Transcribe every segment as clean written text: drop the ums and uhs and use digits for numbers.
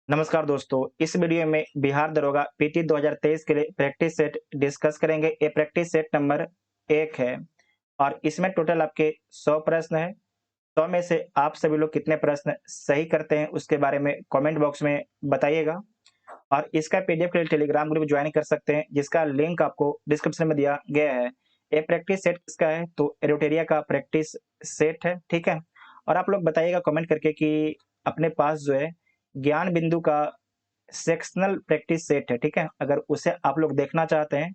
नमस्कार दोस्तों, इस वीडियो में बिहार दरोगा पीटी 2023 के लिए प्रैक्टिस सेट डिस्कस करेंगे। ये प्रैक्टिस सेट नंबर 1 है और इसमें टोटल आपके 100 प्रश्न हैं। 100 में से आप सभी लोग कितने प्रश्न सही करते हैं उसके बारे में कमेंट बॉक्स में बताइएगा। और इसका पीडीएफ के लिए टेलीग्राम ग्रुप ज्वाइन कर सकते हैं, जिसका लिंक आपको डिस्क्रिप्शन में दिया गया है। ये प्रैक्टिस सेट किसका है? तो एरोटेरिया का प्रैक्टिस सेट है, ठीक है। और आप लोग बताइएगा कमेंट करके कि अपने पास जो है ज्ञान बिंदु का सेक्शनल प्रैक्टिस सेट है, ठीक है। अगर उसे आप लोग देखना चाहते हैं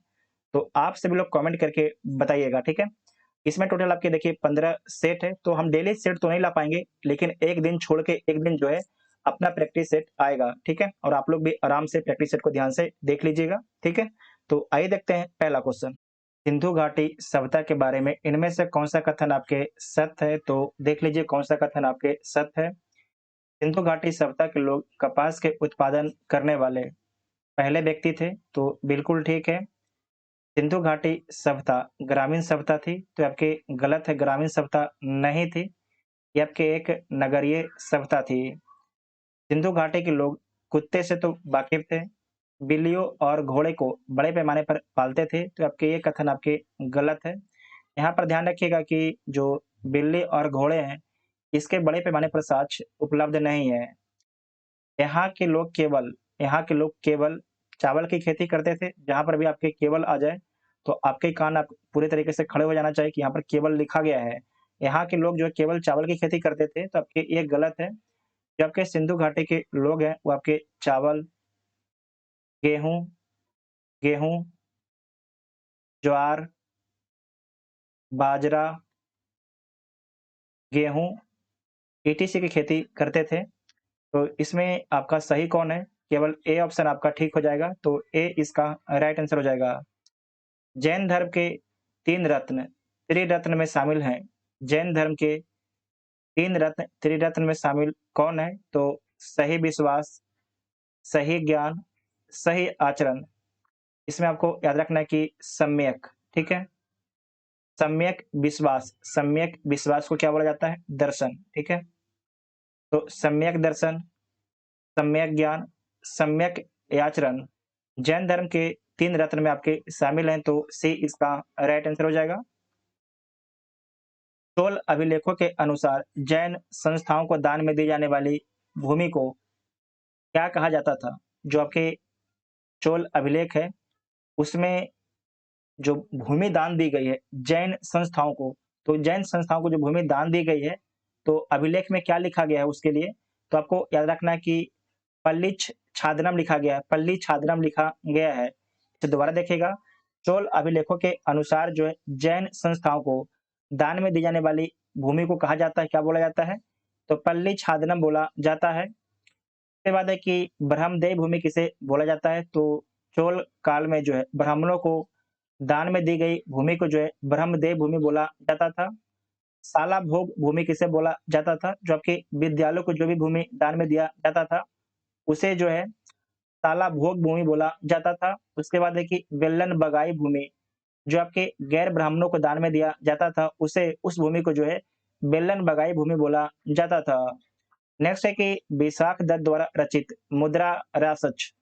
तो आप सभी लोग कमेंट करके बताइएगा, ठीक है। इसमें टोटल आपके देखिए 15 सेट है, तो हम डेली सेट तो नहीं ला पाएंगे, लेकिन एक दिन छोड़ के एक दिन जो है अपना प्रैक्टिस सेट आएगा, ठीक है। और आप लोग भी आराम से प्रैक्टिस सेट को ध्यान से देख लीजिएगा, ठीक है। तो आइए देखते हैं पहला क्वेश्चन। सिंधु घाटी सभ्यता के बारे में इनमें से कौन सा कथन आपके सत्य है? तो देख लीजिए कौन सा कथन आपके सत्य है। सिंधु घाटी सभ्यता के लोग कपास के उत्पादन करने वाले पहले व्यक्ति थे, तो बिल्कुल ठीक है। सिंधु घाटी सभ्यता ग्रामीण सभ्यता थी, तो आपके गलत है, ग्रामीण सभ्यता नहीं थी। ये आपके एक नगरीय सभ्यता थी। सिंधु घाटी के लोग कुत्ते से तो वाकिफ थे, बिल्लियों और घोड़े को बड़े पैमाने पर पालते थे, तो आपके ये कथन आपके गलत है। यहाँ पर ध्यान रखिएगा कि जो बिल्ली और घोड़े हैं, इसके बड़े पैमाने पर साक्ष्य उपलब्ध नहीं है। यहाँ के लोग केवल चावल की खेती करते थे। जहाँ पर भी आपके केवल आ जाए, तो आपके कान आप पूरे तरीके से खड़े हो जाना चाहिए कि यहाँ पर केवल लिखा गया है। यहाँ के लोग जो है केवल चावल की खेती करते थे, तो आपके ये गलत है। जो आपके सिंधु घाटी के लोग हैं, वो आपके चावल, गेहूँ गेहूँ, ज्वार, बाजरा, गेहूँ, ईटीसी की खेती करते थे। तो इसमें आपका सही कौन है? केवल ए ऑप्शन आपका ठीक हो जाएगा, तो ए इसका राइट आंसर हो जाएगा। जैन धर्म के 3 रत्न त्रिरत्न में शामिल हैं। जैन धर्म के 3 रत्न त्रिरत्न में शामिल कौन है? तो सही विश्वास, सही ज्ञान, सही आचरण। इसमें आपको याद रखना है कि सम्यक, ठीक है? सम्यक विश्वास को क्या बोला जाता है? दर्शन, ठीक है? तो सम्यक दर्शन, सम्यक ज्ञान, सम्यक आचरण जैन धर्म के 3 रत्न में आपके शामिल हैं, तो सी इसका राइट आंसर हो जाएगा। चोल अभिलेखों के अनुसार जैन संस्थाओं को दान में दी जाने वाली भूमि को क्या कहा जाता था? जो आपके चोल अभिलेख है, उसमें जो भूमि दान दी गई है जैन संस्थाओं को, तो जैन संस्थाओं को जो भूमि दान दी गई है, तो अभिलेख में क्या लिखा गया है उसके लिए? तो आपको याद रखना है कि पल्लीच्छ छादनम लिखा गया है, पल्ली छादनम लिखा गया है। तो दोबारा देखिएगा, चोल अभिलेखों के अनुसार जो है जैन संस्थाओं को दान में दी जाने वाली भूमि को कहा जाता है, क्या बोला जाता है? तो पल्ली छादनम बोला जाता है। इसके बाद है कि ब्रह्मदेव भूमि किसे बोला जाता है? तो चोल काल में जो है ब्राह्मणों को दान में दी गई भूमि को जो है ब्रह्मदेव भूमि बोला जाता था। शाला भोग भूमि किसे बोला जाता था? जो आपके विद्यालयों को जो भी भूमि दान में दिया जाता था, उसे जो है शाला भोग भूमि बोला जाता था। उसके बाद है कि वेल्लन बगाई भूमि, जो आपके गैर ब्राह्मणों को दान में दिया जाता था, उसे उस भूमि को जो है बेलन बगाई भूमि बोला जाता था। नेक्स्ट है कि विशाख दत्त द्वारा रचित मुद्रा रासच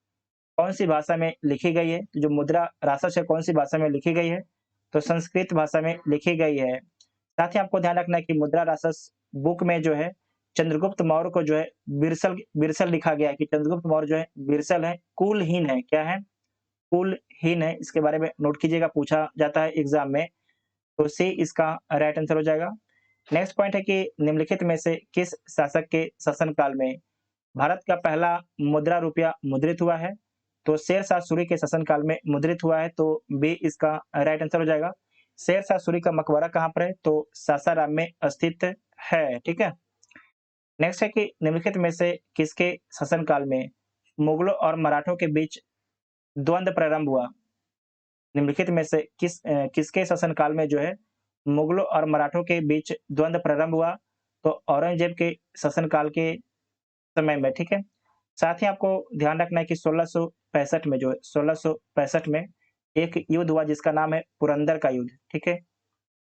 कौन-सी भाषा में लिखी गई है? तो जो मुद्रा रासच है कौन-सी भाषा में लिखी गई है? तो संस्कृत भाषा में लिखी गई है। साथ ही आपको ध्यान रखना है कि मुद्रा रासस बुक में जो है चंद्रगुप्त मौर्य को जो है बिरसल बिरसल लिखा गया है कि चंद्रगुप्त मौर्य जो है बिरसल है, कुलहीन है। क्या है? कुलहीन है। इसके बारे में नोट कीजिएगा, पूछा जाता है एग्ज़ाम में। तो सी इसका राइट आंसर हो जाएगा। नेक्स्ट पॉइंट है कि निम्नलिखित में से किस शासक के शासनकाल में भारत का पहला मुद्रा रुपया मुद्रित हुआ है? तो शेरशाह सूरी के शासनकाल में मुद्रित हुआ है, तो बी इसका राइट आंसर हो जाएगा। शेरशाह सूरी का मकबरा कहाँ पर है? तो सासाराम में स्थित है, ठीक है। नेक्स्ट है कि निम्नलिखित में से किसके शासनकाल में मुगलों और मराठों के बीच द्वंद्व प्रारंभ हुआ? निम्नलिखित में से किसके शासनकाल में जो है मुगलों और मराठों के बीच द्वंद्व प्रारंभ हुआ? तो औरंगजेब के शासनकाल के समय में, ठीक है। साथ ही आपको ध्यान रखना है कि 1665 में जो है 1665 में एक युद्ध हुआ जिसका नाम है पुरंदर का युद्ध, ठीक है।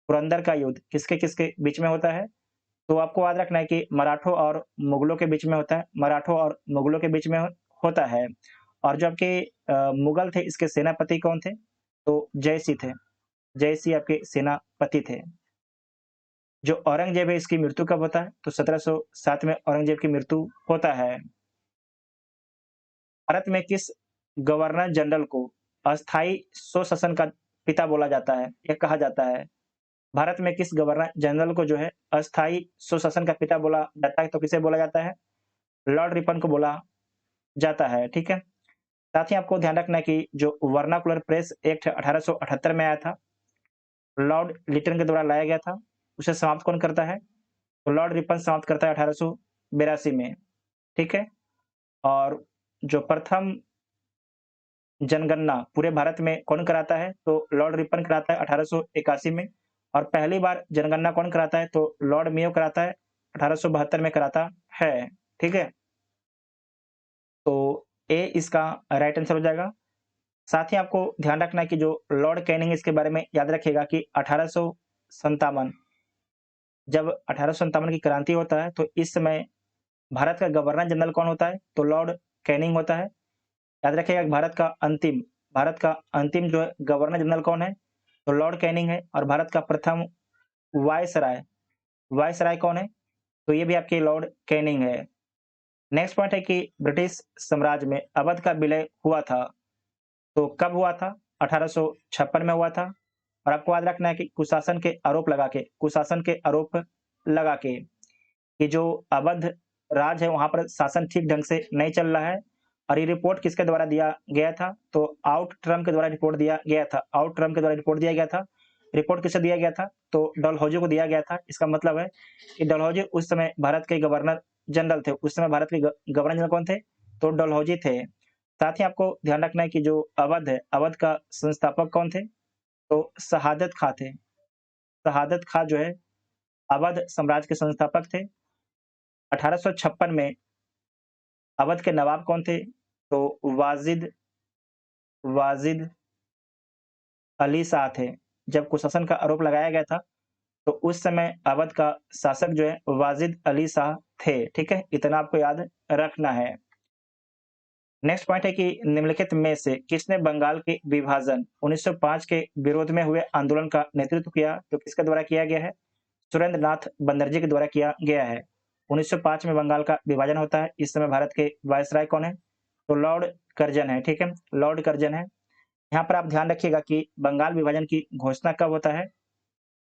पुरंदर का युद्ध किसके-किसके बीच में होता है? तो आपको याद रखना है कि मराठों और मुगलों के बीच में होता है, मराठों और मुगलों के बीच में होता है। और जो आपके मुगल थे, इसके सेनापति कौन थे? तो जयसिंह थे। जयसिंह आपके सेनापति थे। जो औरंगजेब है, इसकी मृत्यु कब होता है? तो 1707 में औरंगजेब की मृत्यु होता है। भारत में किस गवर्नर जनरल को अस्थायी स्वशासन का पिता बोला जाता है या कहा जाता है? भारत में किस गवर्नर जनरल को जो है अस्थायी स्वशासन का पिता बोला जाता है? तो किसे बोला जाता है? लॉर्ड रिपन को बोला जाता है, ठीक है? साथ ही आपको ध्यान रखना है कि जो वर्नाकुलर प्रेस एक्ट 1878 में आया था, लॉर्ड लिटन के द्वारा लाया गया था, उसे समाप्त कौन करता है? तो लॉर्ड रिपन समाप्त करता है 1882 में, ठीक है? और जो प्रथम जनगणना पूरे भारत में कौन कराता है? तो लॉर्ड रिपन कराता है 1881 में। और पहली बार जनगणना कौन कराता है? तो लॉर्ड मेयो कराता है, 1872 में कराता है, ठीक है? तो ए इसका राइट आंसर हो जाएगा। साथ ही आपको ध्यान रखना है कि जो लॉर्ड कैनिंग, इसके बारे में याद रखिएगा कि 1857 जब 1857 की क्रांति होता है, तो इस समय भारत का गवर्नर जनरल कौन होता है? तो लॉर्ड कैनिंग होता है। याद रखिएगा कि भारत का अंतिम जो है गवर्नर जनरल कौन है? तो लॉर्ड कैनिंग है। और भारत का प्रथम वायसराय वायसराय कौन है? तो ये भी आपके लॉर्ड कैनिंग है। नेक्स्ट पॉइंट है कि ब्रिटिश साम्राज्य में अवध का विलय हुआ था, तो कब हुआ था? 1856 में हुआ था। और आपको याद रखना है कि कुशासन के आरोप लगा के कि जो अवध राज है, वहाँ पर शासन ठीक ढंग से नहीं चल रहा है। और ये रिपोर्ट किसके द्वारा दिया गया था? तो आउट ट्रम के द्वारा रिपोर्ट दिया गया था। आउट ट्रम के द्वारा रिपोर्ट दिया गया था। रिपोर्ट किसे दिया गया था? तो डलहौजी को दिया गया था। इसका मतलब है कि डलहौजी उस समय भारत के गवर्नर जनरल थे। उस समय भारत के गवर्नर जनरल कौन थे? तो डलहौजी थे। साथ ही आपको ध्यान रखना है कि जो अवध है, अवध का संस्थापक कौन थे? तो शहादत खां थे। शहादत खां जो है अवध साम्राज्य के संस्थापक थे। 1856 में अवध के नवाब कौन थे? तो वाजिद अली शाह थे। जब कुशासन का आरोप लगाया गया था, तो उस समय अवध का शासक जो है वाजिद अली शाह थे, ठीक है? इतना आपको याद रखना है। नेक्स्ट पॉइंट है कि निम्नलिखित में से किसने बंगाल के विभाजन 1905 के विरोध में हुए आंदोलन का नेतृत्व किया? तो किसके द्वारा किया गया है? सुरेंद्र नाथ बनर्जी के द्वारा किया गया है। 1905 में बंगाल का विभाजन होता है। इस समय भारत के वायसराय कौन है? तो लॉर्ड कर्जन है, ठीक है? लॉर्ड कर्जन है। यहाँ पर आप ध्यान रखिएगा कि बंगाल विभाजन की घोषणा कब होता है?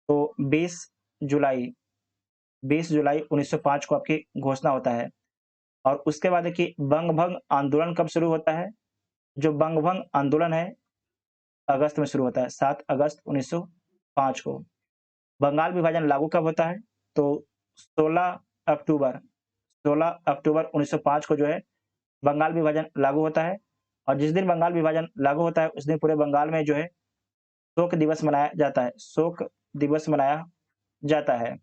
तो 20 जुलाई 1905 को आपकी घोषणा होता है। और उसके बाद है कि बंगभंग आंदोलन कब शुरू होता है? जो बंगभंग आंदोलन है, अगस्त में शुरू होता है, 7 अगस्त 1905 को। बंगाल विभाजन लागू कब होता है? तो 16 अक्टूबर 16 अक्टूबर 1905 को जो है बंगाल विभाजन लागू होता है। और जिस दिन बंगाल विभाजन लागू होता है, उस दिन पूरे बंगाल में जो है शोक दिवस मनाया जाता है। शोक दिवस मनाया जाता है।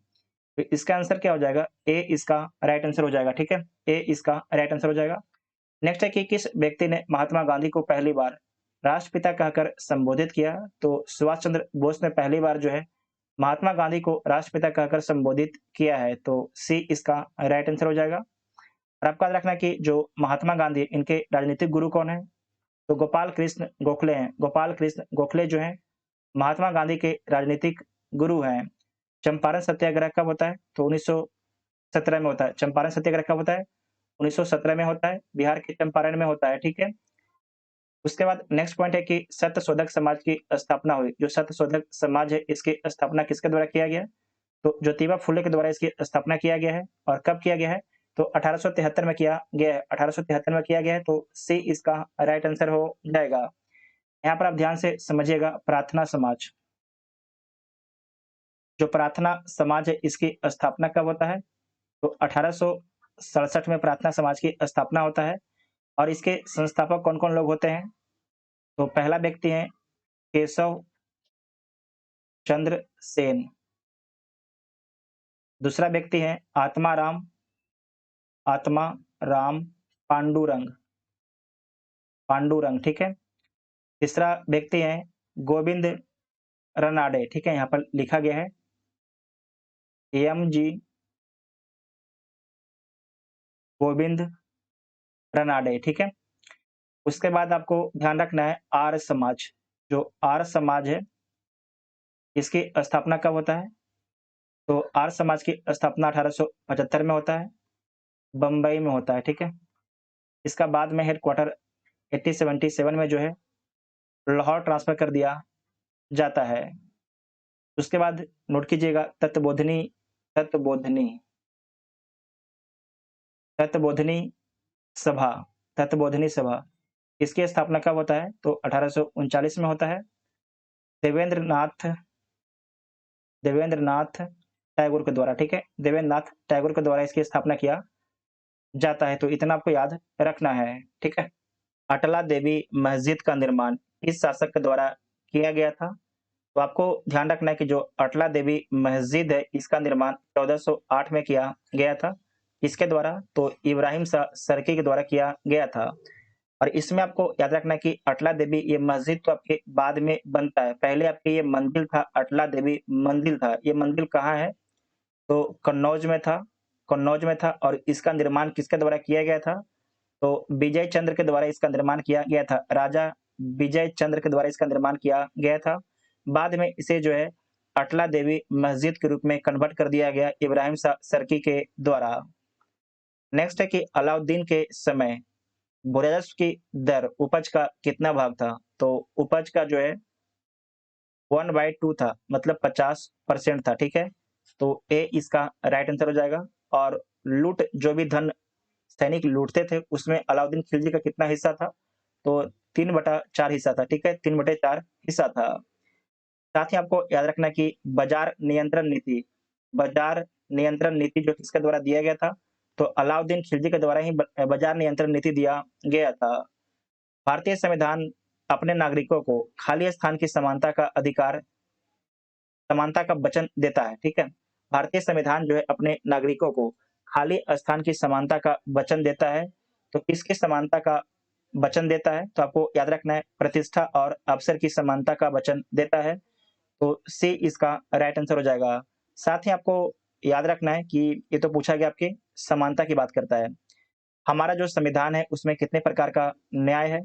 तो इसका आंसर क्या हो जाएगा? ए इसका राइट आंसर हो जाएगा, ठीक है? ए इसका राइट आंसर हो जाएगा। नेक्स्ट है कि किस व्यक्ति ने महात्मा गांधी को पहली बार राष्ट्रपिता कहकर संबोधित किया? तो सुभाष चंद्र बोस ने पहली बार जो है महात्मा गांधी को राष्ट्रपिता कहकर संबोधित किया है। तो सी इसका राइट आंसर हो जाएगा। और आपको याद रखना कि जो महात्मा गांधी, इनके राजनीतिक गुरु कौन है? तो गोपाल कृष्ण गोखले हैं। गोपाल कृष्ण गोखले जो है महात्मा गांधी के राजनीतिक गुरु हैं। चंपारण सत्याग्रह कब होता है? तो 1917 में होता है। चंपारण सत्याग्रह कब होता है? 1917 में होता है। बिहार के चंपारण में होता है, ठीक है? उसके बाद नेक्स्ट पॉइंट है कि सत्यशोधक समाज की स्थापना हुई। जो सत्यशोधक समाज है, इसकी स्थापना किसके द्वारा किया गया? तो ज्योतिबा फुले के द्वारा इसकी स्थापना किया गया है। और कब किया गया है? तो 1873 में किया गया है। 1873 में किया गया है। तो सी इसका राइट आंसर हो जाएगा। यहाँ पर आप ध्यान से समझिएगा, प्रार्थना समाज, जो प्रार्थना समाज है, इसकी स्थापना कब होता है? तो 1867 में प्रार्थना समाज की स्थापना होता है। और इसके संस्थापक कौन-कौन लोग होते हैं? तो पहला व्यक्ति है केशव चंद्र सेन। दूसरा व्यक्ति है आत्मा राम पांडुरंग, ठीक है? तीसरा व्यक्ति है गोविंद रनाडे, ठीक है? यहाँ पर लिखा गया है एम जी गोविंद रनाडे, ठीक है। उसके बाद आपको ध्यान रखना है आर्य समाज। जो आर्य समाज है, इसकी स्थापना कब होता है? तो आर्य समाज की स्थापना 1875 में होता है, बम्बई में होता है, ठीक है। इसका बाद में हेडक्वार्टर 1877 में जो है लाहौर ट्रांसफर कर दिया जाता है। उसके बाद नोट कीजिएगा तत्वबोधिनी तत्वबोधिनी सभा तत्वबोधिनी सभा। इसकी स्थापना कब होता है? तो 1839 में होता है, देवेंद्रनाथ देवेंद्रनाथ टैगोर के द्वारा, ठीक है। देवेंद्रनाथ टैगोर के द्वारा इसकी स्थापना किया जाता है, तो इतना आपको याद रखना है, ठीक है। अटला देवी मस्जिद का निर्माण किस शासक के द्वारा किया गया था? तो आपको ध्यान रखना है कि जो अटला देवी मस्जिद है, इसका निर्माण 1408 में किया गया था। किसके द्वारा? तो इब्राहिम शाह सर्की के द्वारा किया गया था। और इसमें आपको याद रखना है कि अटला देवी ये मस्जिद तो आपके बाद में बनता है, पहले आपके ये मंदिर था, अटला देवी मंदिर था। ये मंदिर कहाँ है? तो कन्नौज में था। और इसका निर्माण किसके द्वारा किया गया था? तो विजय चंद्र के द्वारा इसका निर्माण किया गया था। राजा विजय चंद्र के द्वारा इसका निर्माण किया गया था। बाद में इसे जो है अटला देवी मस्जिद के रूप में कन्वर्ट कर दिया गया इब्राहिम शाह सर्की के द्वारा। नेक्स्ट है कि अलाउद्दीन के समय भूराजस्व की दर उपज का कितना भाग था? तो उपज का जो है 1/2 था, मतलब 50% था, ठीक है। तो ए इसका राइट आंसर हो जाएगा। और लूट जो भी धन सैनिक लूटते थे, उसमें अलाउद्दीन खिलजी का कितना हिस्सा था? तो 3/4 हिस्सा था, ठीक है, 3/4 हिस्सा था। साथ ही आपको याद रखना कि बाजार नियंत्रण नीति जो किसके द्वारा दिया गया था? तो अलाउद्दीन खिलजी के द्वारा ही बाजार नियंत्रण नीति दिया गया था। भारतीय संविधान अपने नागरिकों को खाली स्थान की समानता का वचन देता है, ठीक है। भारतीय संविधान जो है अपने नागरिकों को खाली स्थान की समानता का वचन देता है। तो किसकी समानता का वचन देता है? तो आपको याद रखना है प्रतिष्ठा और अवसर की समानता का वचन देता है। तो सी इसका राइट आंसर हो जाएगा। साथ ही आपको याद रखना है कि ये तो पूछा गया आपके समानता की बात करता है। हमारा जो संविधान है उसमें कितने प्रकार का न्याय है?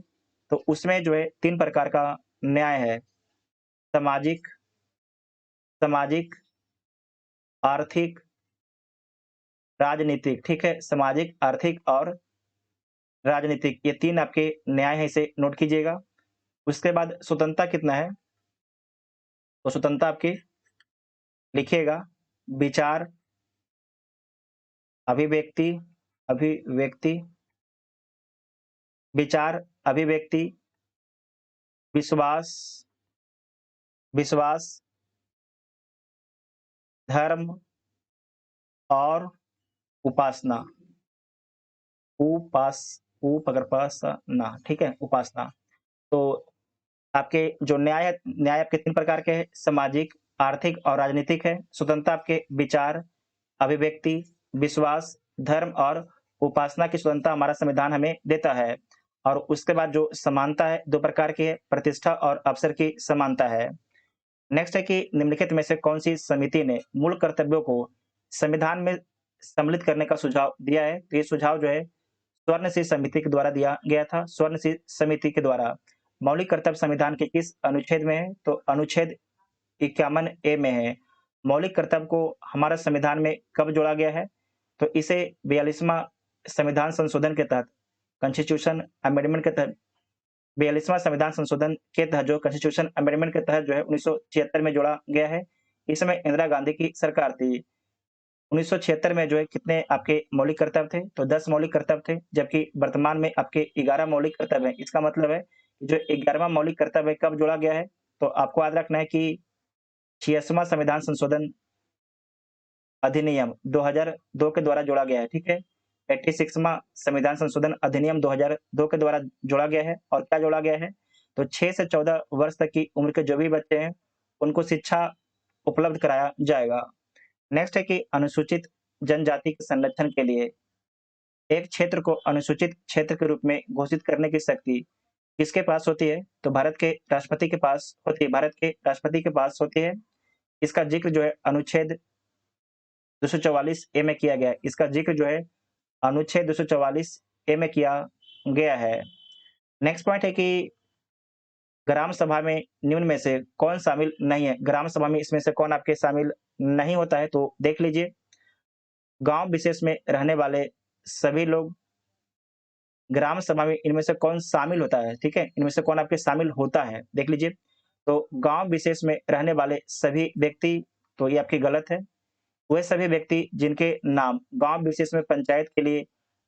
तो उसमें जो है 3 प्रकार का न्याय है। सामाजिक सामाजिक, आर्थिक, राजनीतिक, ठीक है। सामाजिक, आर्थिक और राजनीतिक, ये 3 आपके न्याय हैं, इसे नोट कीजिएगा। उसके बाद स्वतंत्रता कितना है? तो स्वतंत्रता आपकी लिखिएगा विचार, अभिव्यक्ति अभिव्यक्ति विचार, अभिव्यक्ति, विश्वास विश्वास, धर्म और उपासना। उप अगर ना, ठीक है, उपासना। तो आपके जो न्याय आपके 3 प्रकार के हैं, सामाजिक, आर्थिक और राजनीतिक है। स्वतंत्रता आपके विचार, अभिव्यक्ति, विश्वास, धर्म और उपासना की स्वतंत्रता हमारा संविधान हमें देता है। और उसके बाद जो समानता है 2 प्रकार की है, प्रतिष्ठा और अवसर की समानता है। नेक्स्ट है कि निम्नलिखित में से कौन सी समिति ने मूल कर्तव्यों को संविधान में सम्मिलित करने का सुझाव दिया है? तो ये सुझाव जो है स्वर्ण सिंह समिति के द्वारा दिया गया था। स्वर्ण सिंह समिति के द्वारा मौलिक कर्तव्य संविधान के किस अनुच्छेद में है? तो अनुच्छेद 51 ए में है। मौलिक कर्तव्य को हमारा संविधान में कब जोड़ा गया है? तो इसे 42वां संविधान संशोधन के तहत, कॉन्स्टिट्यूशन अमेंडमेंट के तहत, 42वां संविधान संशोधन के तहत, जो कॉन्स्टिट्यूशन अमेंडमेंट के तहत जो है 1976 में जोड़ा गया है। इस समय इंदिरा गांधी की सरकार थी। 1976 में जो है कितने आपके मौलिक कर्तव्य थे? तो 10 मौलिक कर्तव्य थे, जबकि वर्तमान में आपके 11 मौलिक कर्तव्य हैं। इसका मतलब है कि जो 11वां मौलिक कर्तव्य कब जोड़ा गया है? तो आपको याद रखना है कि 86वां संविधान संशोधन अधिनियम 2002 के द्वारा जोड़ा गया है, ठीक है। 86वां संविधान संशोधन अधिनियम 2002 के द्वारा जोड़ा गया है। और क्या जोड़ा गया है? तो 6 से 14 वर्ष तक की उम्र के जो भी बच्चे हैं, उनको शिक्षा उपलब्ध कराया जाएगा। नेक्स्ट है कि अनुसूचित जनजाति के संरक्षण के लिए एक क्षेत्र को अनुसूचित क्षेत्र के रूप में घोषित करने की शक्ति किसके पास होती है? तो भारत के राष्ट्रपति के पास होती है। भारत के राष्ट्रपति के पास होती है। इसका जिक्र जो है अनुच्छेद 244 ए में किया गया है। इसका जिक्र जो है अनुच्छेद 244 ए में किया गया है। नेक्स्ट पॉइंट है कि ग्राम सभा में निम्न में से कौन शामिल नहीं है? ग्राम सभा में इसमें से कौन आपके शामिल नहीं होता है? तो देख लीजिए, गांव विशेष में रहने वाले सभी लोग ग्राम सभा में इनमें से कौन शामिल होता है? ठीक है, इनमें से कौन आपके शामिल होता है? देख लीजिए, तो गांव विशेष में रहने वाले सभी व्यक्ति, तो ये आपकी गलत है। वे सभी व्यक्ति जिनके नाम गांव विशेष में पंचायत के लिए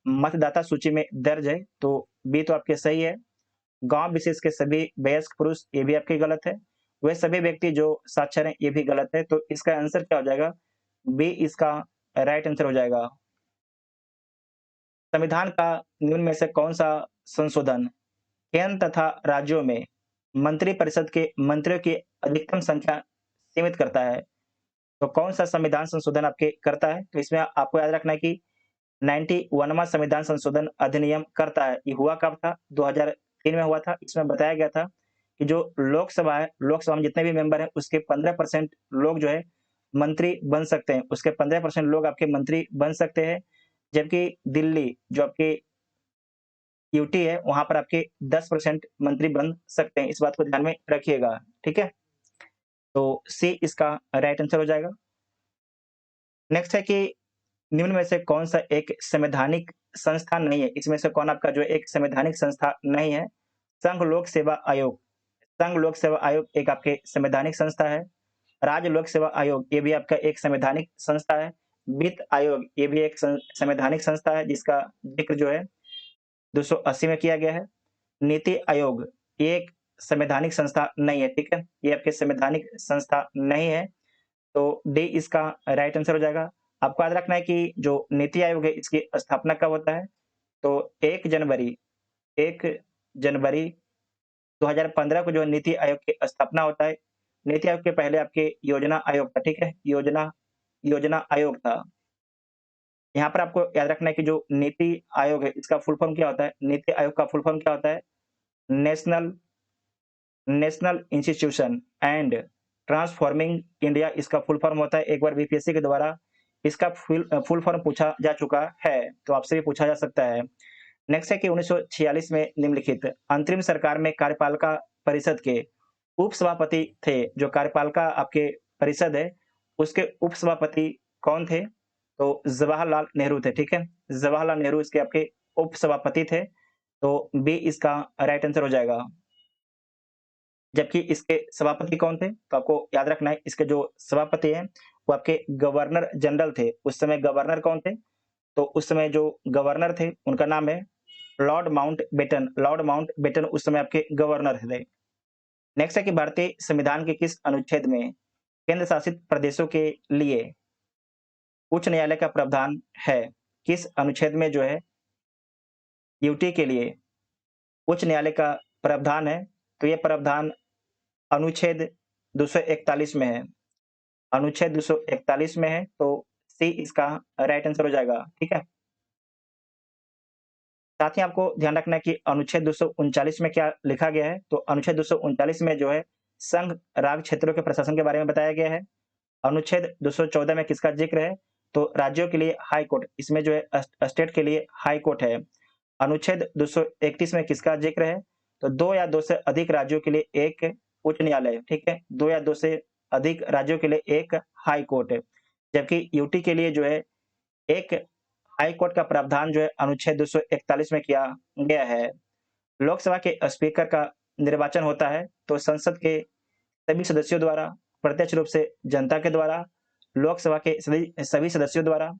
मतदाता सूची में दर्ज है, तो बी तो आपके सही है। गांव विशेष के सभी वयस्क पुरुष, ये भी आपकी गलत है। वे सभी व्यक्ति जो साक्षर हैं, ये भी गलत है। तो इसका आंसर क्या हो जाएगा? बी इसका राइट आंसर हो जाएगा। संविधान का निम्न में से कौन सा संशोधन केंद्र तथा राज्यों में मंत्रिपरिषद के मंत्रियों की अधिकतम संख्या सीमित करता है? तो कौन सा संविधान संशोधन आपके करता है? तो इसमें आपको याद रखना है कि 91वां संविधान संशोधन अधिनियम करता है। ये हुआ कब था? 2003 में हुआ था। इसमें बताया गया था कि जो लोकसभा है, लोकसभा में जितने भी मेंबर हैं, उसके 15% लोग जो है मंत्री बन सकते हैं। उसके 15% लोग आपके मंत्री बन सकते हैं, जबकि दिल्ली जो आपकी यूटी है, वहां पर आपके 10% मंत्री बन सकते हैं। इस बात को ध्यान में रखिएगा, ठीक है। तो सी इसका राइट आंसर हो जाएगा। नेक्स्ट है कि निम्न में से कौन सा एक संवैधानिक संस्था नहीं है? इसमें से कौन आपका जो एक संवैधानिक संस्था नहीं है? संघ लोक सेवा आयोग। संघ लोक सेवा आयोग एक आपके संवैधानिक संस्था है। राज्य लोक सेवा आयोग, ये भी आपका एक संवैधानिक संस्था है। वित्त आयोग, ये भी एक संवैधानिक संस्था है, जिसका जिक्र जो है 280 में किया गया है। नीति आयोग, ये एक संवैधानिक संस्था नहीं है, ठीक है, ये आपके संवैधानिक संस्था नहीं है। तो डी इसका राइट आंसर हो जाएगा। आपको याद रखना है कि जो नीति आयोग है, इसकी स्थापना कब होता है? तो 1 जनवरी 2015 को जो नीति आयोग की स्थापना होता है। नीति आयोग के पहले आपके योजना आयोग था, ठीक है, योजना आयोग था। यहाँ पर आपको याद रखना है कि जो नीति आयोग है, इसका फुल फॉर्म क्या होता है? नीति आयोग का फुल फॉर्म क्या होता है? National national institution and transforming India, इसका फुल फॉर्म होता है। एक बार बीपीएससी के द्वारा इसका फुल फॉर्म पूछा जा चुका है, तो आपसे भी पूछा जा सकता है। नेक्स्ट है कि 1946 में निम्नलिखित अंतरिम सरकार में कार्यपालिका परिषद के उपसभापति थे। जो कार्यपालिका आपके परिषद है, उसके उपसभापति कौन थे? तो जवाहरलाल नेहरू थे, ठीक है, जवाहरलाल नेहरू इसके आपके उपसभापति थे। तो बी इसका राइट आंसर हो जाएगा। जबकि इसके सभापति कौन थे? तो आपको याद रखना है, इसके जो सभापति हैं, वो आपके गवर्नर जनरल थे। उस समय गवर्नर कौन थे? तो उस समय जो गवर्नर थे, उनका नाम है लॉर्ड माउंटबेटन। लॉर्ड माउंटबेटन उस समय आपके गवर्नर थे। नेक्स्ट है कि भारतीय संविधान के किस अनुच्छेद में केंद्र शासित प्रदेशों के लिए उच्च न्यायालय का प्रावधान है? किस अनुच्छेद में जो है यूटी के लिए उच्च न्यायालय का प्रावधान है? तो यह प्रावधान अनुच्छेद 241 में है। अनुच्छेद 241 में है, तो सी इसका राइट आंसर हो जाएगा, ठीक है। साथ ही आपको ध्यान रखना है कि अनुच्छेद 239 में क्या लिखा गया है? तो अनुच्छेद 239 में जो है संघ राज्य क्षेत्रों के प्रशासन के बारे में बताया गया है। अनुच्छेद 214 में किसका जिक्र है? तो राज्यों के लिए हाई कोर्ट, इसमें जो है स्टेट के लिए हाई कोर्ट है। अनुच्छेद 231 में किसका जिक्र है? तो 2 या 2 से अधिक राज्यों के लिए एक उच्च न्यायालय, ठीक है, 2 या 2 से अधिक राज्यों के लिए एक हाई कोर्ट है। जबकि यूटी के लिए जो है एक हाई कोर्ट का प्रावधान जो है अनुच्छेद 241 में किया गया है। लोकसभा के स्पीकर का निर्वाचन होता है, तो संसद के सभी सदस्यों द्वारा, प्रत्यक्ष रूप से जनता के द्वारा, लोकसभा के सभी सदस्यों द्वारा,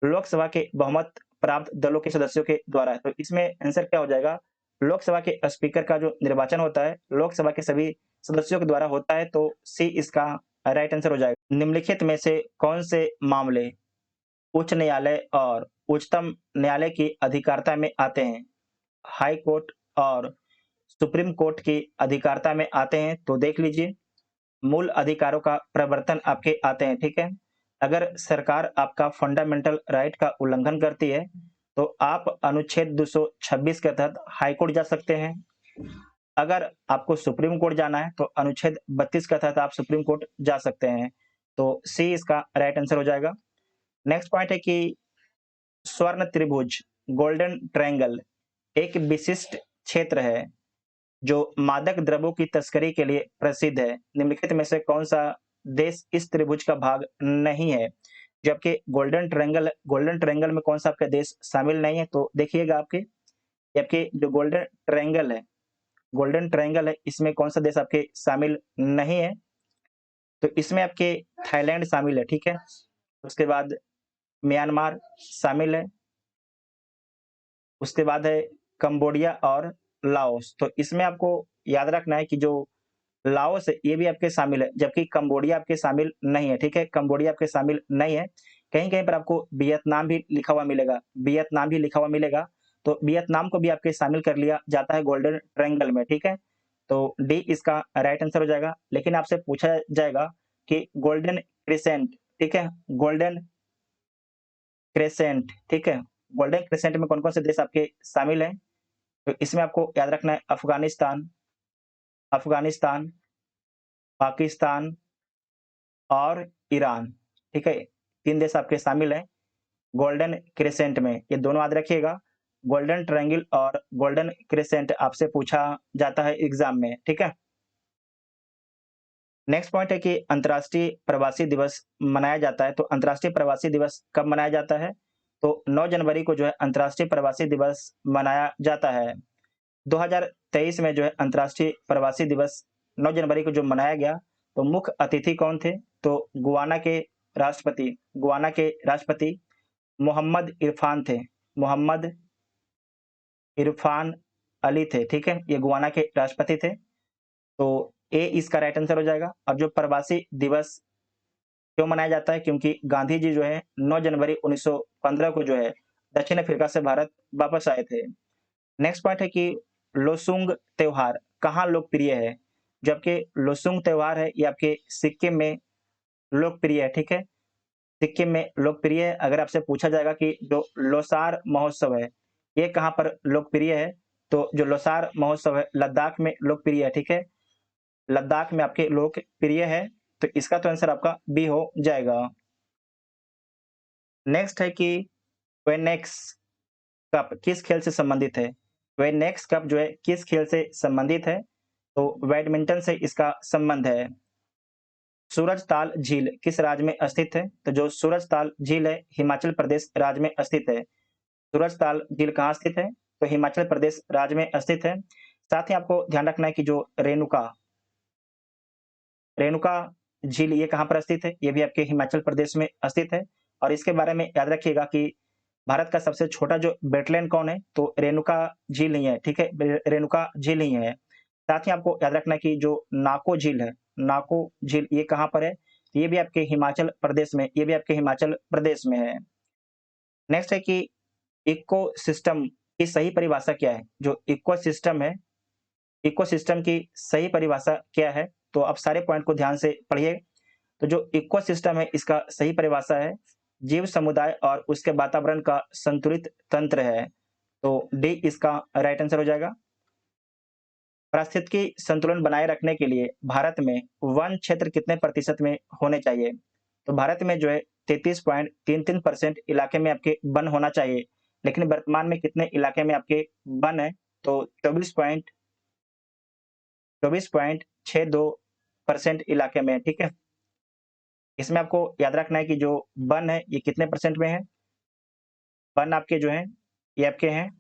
लोकसभा के बहुमत प्राप्त दलों के सदस्यों के द्वारा। तो इसमें आंसर क्या हो जाएगा? लोकसभा के स्पीकर का जो निर्वाचन होता है, लोकसभा के सभी सदस्यों के द्वारा होता है। तो सी इसका राइट आंसर हो जाएगा। निम्नलिखित में से कौन से मामले उच्च न्यायालय और उच्चतम न्यायालय की अधिकारिता में आते हैं? हाई कोर्ट और सुप्रीम कोर्ट की अधिकारिता में आते हैं। तो देख लीजिए, मूल अधिकारों का प्रवर्तन आपके आते हैं, ठीक है। अगर सरकार आपका फंडामेंटल राइट का उल्लंघन करती है, तो आप अनुच्छेद 226 के तहत हाई कोर्ट जा सकते हैं। अगर आपको सुप्रीम कोर्ट जाना है, तो अनुच्छेद 32 के तहत आप सुप्रीम कोर्ट जा सकते हैं। तो सी इसका राइट आंसर हो जाएगा। नेक्स्ट पॉइंट है कि स्वर्ण त्रिभुज गोल्डन ट्रायंगल एक विशिष्ट क्षेत्र है जो मादक द्रव्यों की तस्करी के लिए प्रसिद्ध है। निम्नलिखित में से कौन सा देश इस त्रिभुज का भाग नहीं है? जबकि गोल्डन ट्रायंगल में कौन सा आपका देश शामिल नहीं है? तो देखिएगा आपके जो गोल्डन ट्रायंगल है इसमें कौन सा देश आपके शामिल नहीं है? तो इसमें आपके थाईलैंड शामिल है, ठीक है। उसके बाद म्यांमार शामिल है, उसके बाद है कंबोडिया और लाओस। तो इसमें आपको याद रखना है कि जो लाओस है ये भी आपके शामिल है, जबकि कंबोडिया आपके शामिल नहीं है, ठीक है। कंबोडिया आपके शामिल नहीं है। कहीं कहीं पर आपको वियतनाम भी लिखा हुआ मिलेगा, तो वियतनाम को भी आपके शामिल कर लिया जाता है गोल्डन ट्रायंगल में, ठीक है। तो डी इसका राइट आंसर हो जाएगा। लेकिन आपसे पूछा जाएगा कि गोल्डन क्रिसेंट, ठीक है, गोल्डन क्रिसेंट, ठीक है, गोल्डन क्रिसेंट में कौन कौन से देश आपके शामिल हैं? तो इसमें आपको याद रखना है अफगानिस्तान, पाकिस्तान और ईरान, ठीक है। 3 देश आपके शामिल हैं गोल्डन क्रिसेंट में। ये दोनों याद रखिएगा, गोल्डन ट्रायंगल और गोल्डन क्रिसेंट आपसे पूछा जाता है एग्जाम में, ठीक है। नेक्स्ट पॉइंट है कि अंतर्राष्ट्रीय प्रवासी दिवस मनाया जाता है। तो अंतर्राष्ट्रीय प्रवासी दिवस कब मनाया जाता है? तो 9 जनवरी को जो है अंतर्राष्ट्रीय प्रवासी दिवस मनाया जाता है। 2023 में जो है अंतर्राष्ट्रीय प्रवासी दिवस 9 जनवरी को जो मनाया गया, तो मुख्य अतिथि कौन थे? तो गुयाना के राष्ट्रपति मोहम्मद इरफान अली थे, ठीक है। ये गुयाना के राष्ट्रपति थे। तो ए इसका राइट आंसर हो जाएगा। अब जो प्रवासी दिवस क्यों मनाया जाता है? क्योंकि गांधी जी जो है 9 जनवरी 1915 को जो है दक्षिण अफ्रीका से भारत वापस आए थे। नेक्स्ट पॉइंट है कि लोसुंग त्योहार कहाँ लोकप्रिय है? जबकि लोसुंग त्योहार है ये आपके सिक्किम में लोकप्रिय है, ठीक है। सिक्किम में लोकप्रिय है। अगर आपसे पूछा जाएगा कि जो लोसार महोत्सव है ये कहाँ पर लोकप्रिय है? तो जो लोसार महोत्सव है लद्दाख में लोकप्रिय है, ठीक है। लद्दाख में आपके लोकप्रिय है। तो इसका तो आंसर आपका बी हो जाएगा। नेक्स्ट है कि वेनेक्स कप किस खेल से संबंधित है? वेनेक्स कप जो है किस खेल से संबंधित है? तो बैडमिंटन से इसका संबंध है। सूरजताल झील किस राज्य में स्थित है? तो जो सूरजताल झील है हिमाचल प्रदेश राज्य में स्थित है। सूरजताल झील कहाँ स्थित है? तो हिमाचल प्रदेश राज्य में स्थित है। साथ ही आपको ध्यान रखना है कि जो रेणुका झील ये कहाँ पर स्थित है? ये भी आपके हिमाचल प्रदेश में स्थित है। और इसके बारे में याद रखिएगा कि भारत का सबसे छोटा जो वेटलैंड कौन है? तो रेणुका झील ही है, ठीक है, रेणुका झील ही है। साथ ही आपको याद रखना है कि जो नाको झील ये कहाँ पर है? ये भी आपके हिमाचल प्रदेश में है। नेक्स्ट है कि इकोसिस्टम की सही परिभाषा क्या है? जो इकोसिस्टम की सही परिभाषा क्या है? तो आप सारे पॉइंट को ध्यान से पढ़िए। तो जो इकोसिस्टम है इसका सही परिभाषा है जीव समुदाय और उसके वातावरण का संतुलित तंत्र है। तो डी इसका राइट आंसर हो जाएगा। पारिस्थितिकी संतुलन बनाए रखने के लिए भारत में वन क्षेत्र कितने प्रतिशत में होने चाहिए? तो भारत में जो है 33.33% इलाके में आपके वन होना चाहिए। लेकिन वर्तमान में कितने इलाके में आपके वन है? तो 24.62% इलाके में, ठीक है। इसमें आपको याद रखना है कि जो वन है ये कितने परसेंट में है? वन आपके जो है ये आपके हैं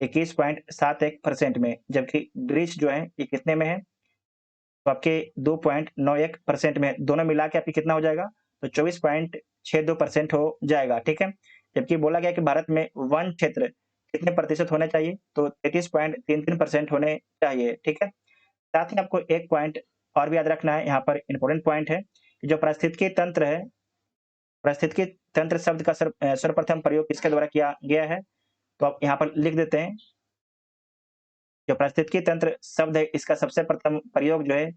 21.71% में, जबकि वृक्ष जो है ये कितने में है? तो आपके 2.91% में। दोनों मिला के आपके कितना हो जाएगा? तो 24.62% हो जाएगा, ठीक है। जबकि बोला गया कि भारत में वन क्षेत्र कितने प्रतिशत होने चाहिए? तो 33.33% होने चाहिए, ठीक है। साथ ही आपको एक पॉइंट और भी याद रखना है, यहाँ पर इंपॉर्टेंट पॉइंट है कि जो पारिस्थितिकी तंत्र शब्द का सर्वप्रथम प्रयोग किसके द्वारा किया गया है? तो आप यहाँ पर लिख देते हैं। जो पारिस्थितिकी तंत्र शब्द है इसका सबसे प्रथम प्रयोग जो है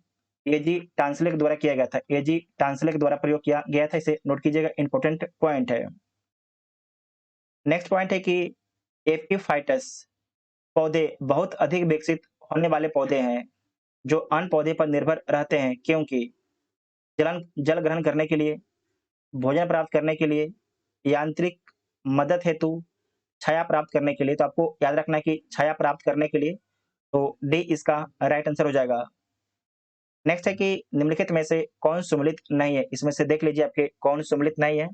एजी टांसले के द्वारा किया गया था। एजी टांसले के द्वारा प्रयोग किया गया था, इसे नोट कीजिएगा, इंपॉर्टेंट पॉइंट है। नेक्स्ट पॉइंट है कि एपीफाइटस पौधे बहुत अधिक विकसित होने वाले पौधे हैं जो अन्य पौधे पर निर्भर रहते हैं, क्योंकि जल ग्रहण करने के लिए, भोजन प्राप्त करने के लिए, यांत्रिक मदद हेतु, छाया प्राप्त करने के लिए। तो आपको याद रखना है कि छाया प्राप्त करने के लिए, तो डी इसका राइट आंसर हो जाएगा। नेक्स्ट है कि निम्नलिखित में से कौन सम्मिलित नहीं है? इसमें से देख लीजिए आपके कौन सम्मिलित नहीं है।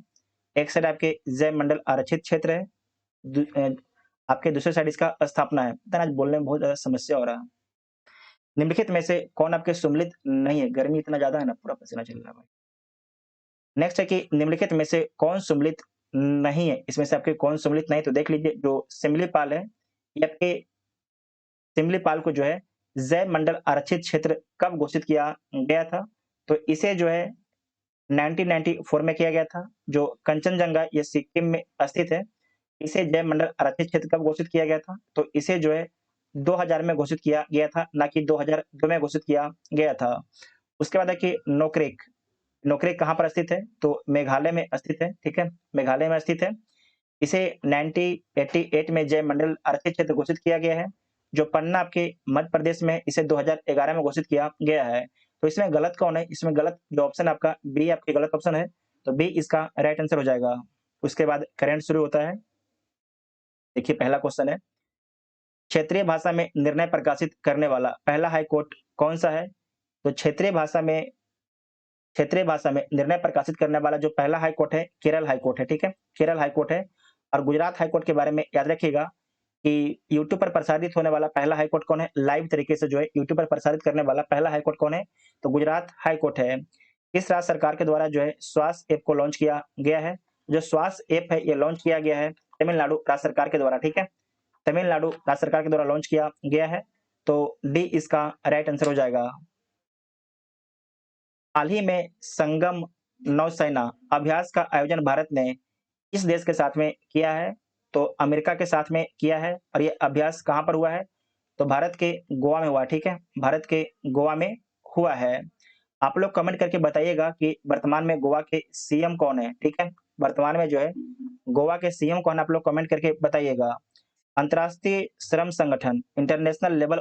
एक साइड आपके जैव मंडल आरक्षित क्षेत्र है, आपके दूसरे साइड इसका स्थापना है। पता है आज बोलने में बहुत ज़्यादा समस्या हो रहा है। निम्नलिखित में से कौन आपके सम्मिलित नहीं है? गर्मी इतना ज़्यादा है ना, पूरा पसीना चल रहा है भाई। नेक्स्ट है कि निम्नलिखित में से कौन सम्मिलित नहीं है? इसमें से आपके कौन सम्मिलित नहीं है? तो देख लीजिए जो सिमलीपाल है, ये आपके सिमलीपाल को जो है जैव मंडल आरक्षित क्षेत्र कब घोषित किया गया था? तो इसे जो है 1994 में किया गया था। जो कंचनजंगा ये सिक्किम में स्थित है, इसे जैव मंडल आरक्षित क्षेत्र कब घोषित किया गया था? तो इसे जो है 2000 में घोषित किया गया था, ना कि 2002 में घोषित किया गया था। उसके बाद है कि नोकरेक, नोकरेक कहाँ पर स्थित है? तो मेघालय में स्थित है, ठीक है? मेघालय में स्थित है। इसे 1988 में जैव मंडल आरक्षित क्षेत्र घोषित किया गया है। जो पन्ना आपके मध्य प्रदेश में, इसे 2011 में घोषित किया गया है। तो इसमें गलत कौन है? इसमें गलत जो ऑप्शन आपका बी आपके गलत ऑप्शन है, तो बी इसका राइट आंसर हो जाएगा। उसके बाद करंट शुरू होता है। देखिए पहला क्वेश्चन है, क्षेत्रीय भाषा में निर्णय प्रकाशित करने वाला पहला हाई कोर्ट कौन सा है? तो क्षेत्रीय भाषा में निर्णय प्रकाशित करने वाला जो पहला हाई कोर्ट है, केरल हाई कोर्ट है, ठीक है? केरल हाई कोर्ट है। और गुजरात हाई कोर्ट के बारे में याद रखिएगा कि यूट्यूब पर प्रसारित होने वाला पहला हाई कोर्ट कौन है? लाइव तरीके से जो है यूट्यूब पर प्रसारित करने वाला पहला हाई कोर्ट कौन है? तो गुजरात हाई कोर्ट है। किस राज्य सरकार के द्वारा जो है स्वास्थ्य ऐप को लॉन्च किया गया है? जो स्वास्थ्य ऐप है ये लॉन्च किया गया है तमिलनाडु राज्य सरकार के द्वारा, ठीक है? तमिलनाडु राज्य सरकार के द्वारा लॉन्च किया गया है। तो डी इसका राइट आंसर हो जाएगा। हाल ही में संगम नौसेना अभ्यास का आयोजन भारत ने किस देश के साथ में किया है? तो अमेरिका के साथ में किया है। और ये अभ्यास कहाँ पर हुआ है? तो भारत के गोवा में हुआ, ठीक है? भारत के गोवा में हुआ है। आप लोग कमेंट करके बताइएगा कि वर्तमान में गोवा के सीएम कौन है, ठीक है? वर्तमान में जो है गोवा के सीएम कौन है, आप लोग कमेंट करके बताइएगा। अंतर्राष्ट्रीय श्रम संगठन इंटरनेशनल लेबर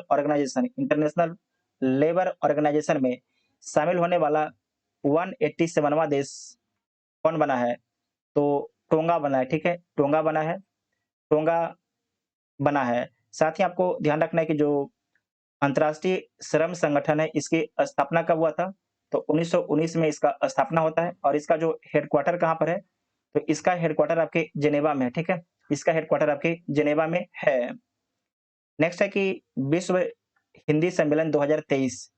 ऑर्गेनाइजेशन में शामिल होने वाला 187वां देश कौन बना है? तो टोंगा बना है, ठीक है? टोंगा बना है, टोंगा बना है। साथ ही आपको ध्यान रखना है कि जो अंतर्राष्ट्रीय श्रम संगठन है, इसकी स्थापना कब हुआ था? तो 1919 में इसका स्थापना होता है। और इसका जो हेडक्वार्टर कहाँ पर है? तो इसका हेडक्वार्टर आपके जेनेवा में है, ठीक है? इसका हेडक्वार्टर आपके जेनेवा में है। नेक्स्ट है कि विश्व हिंदी सम्मेलन 2023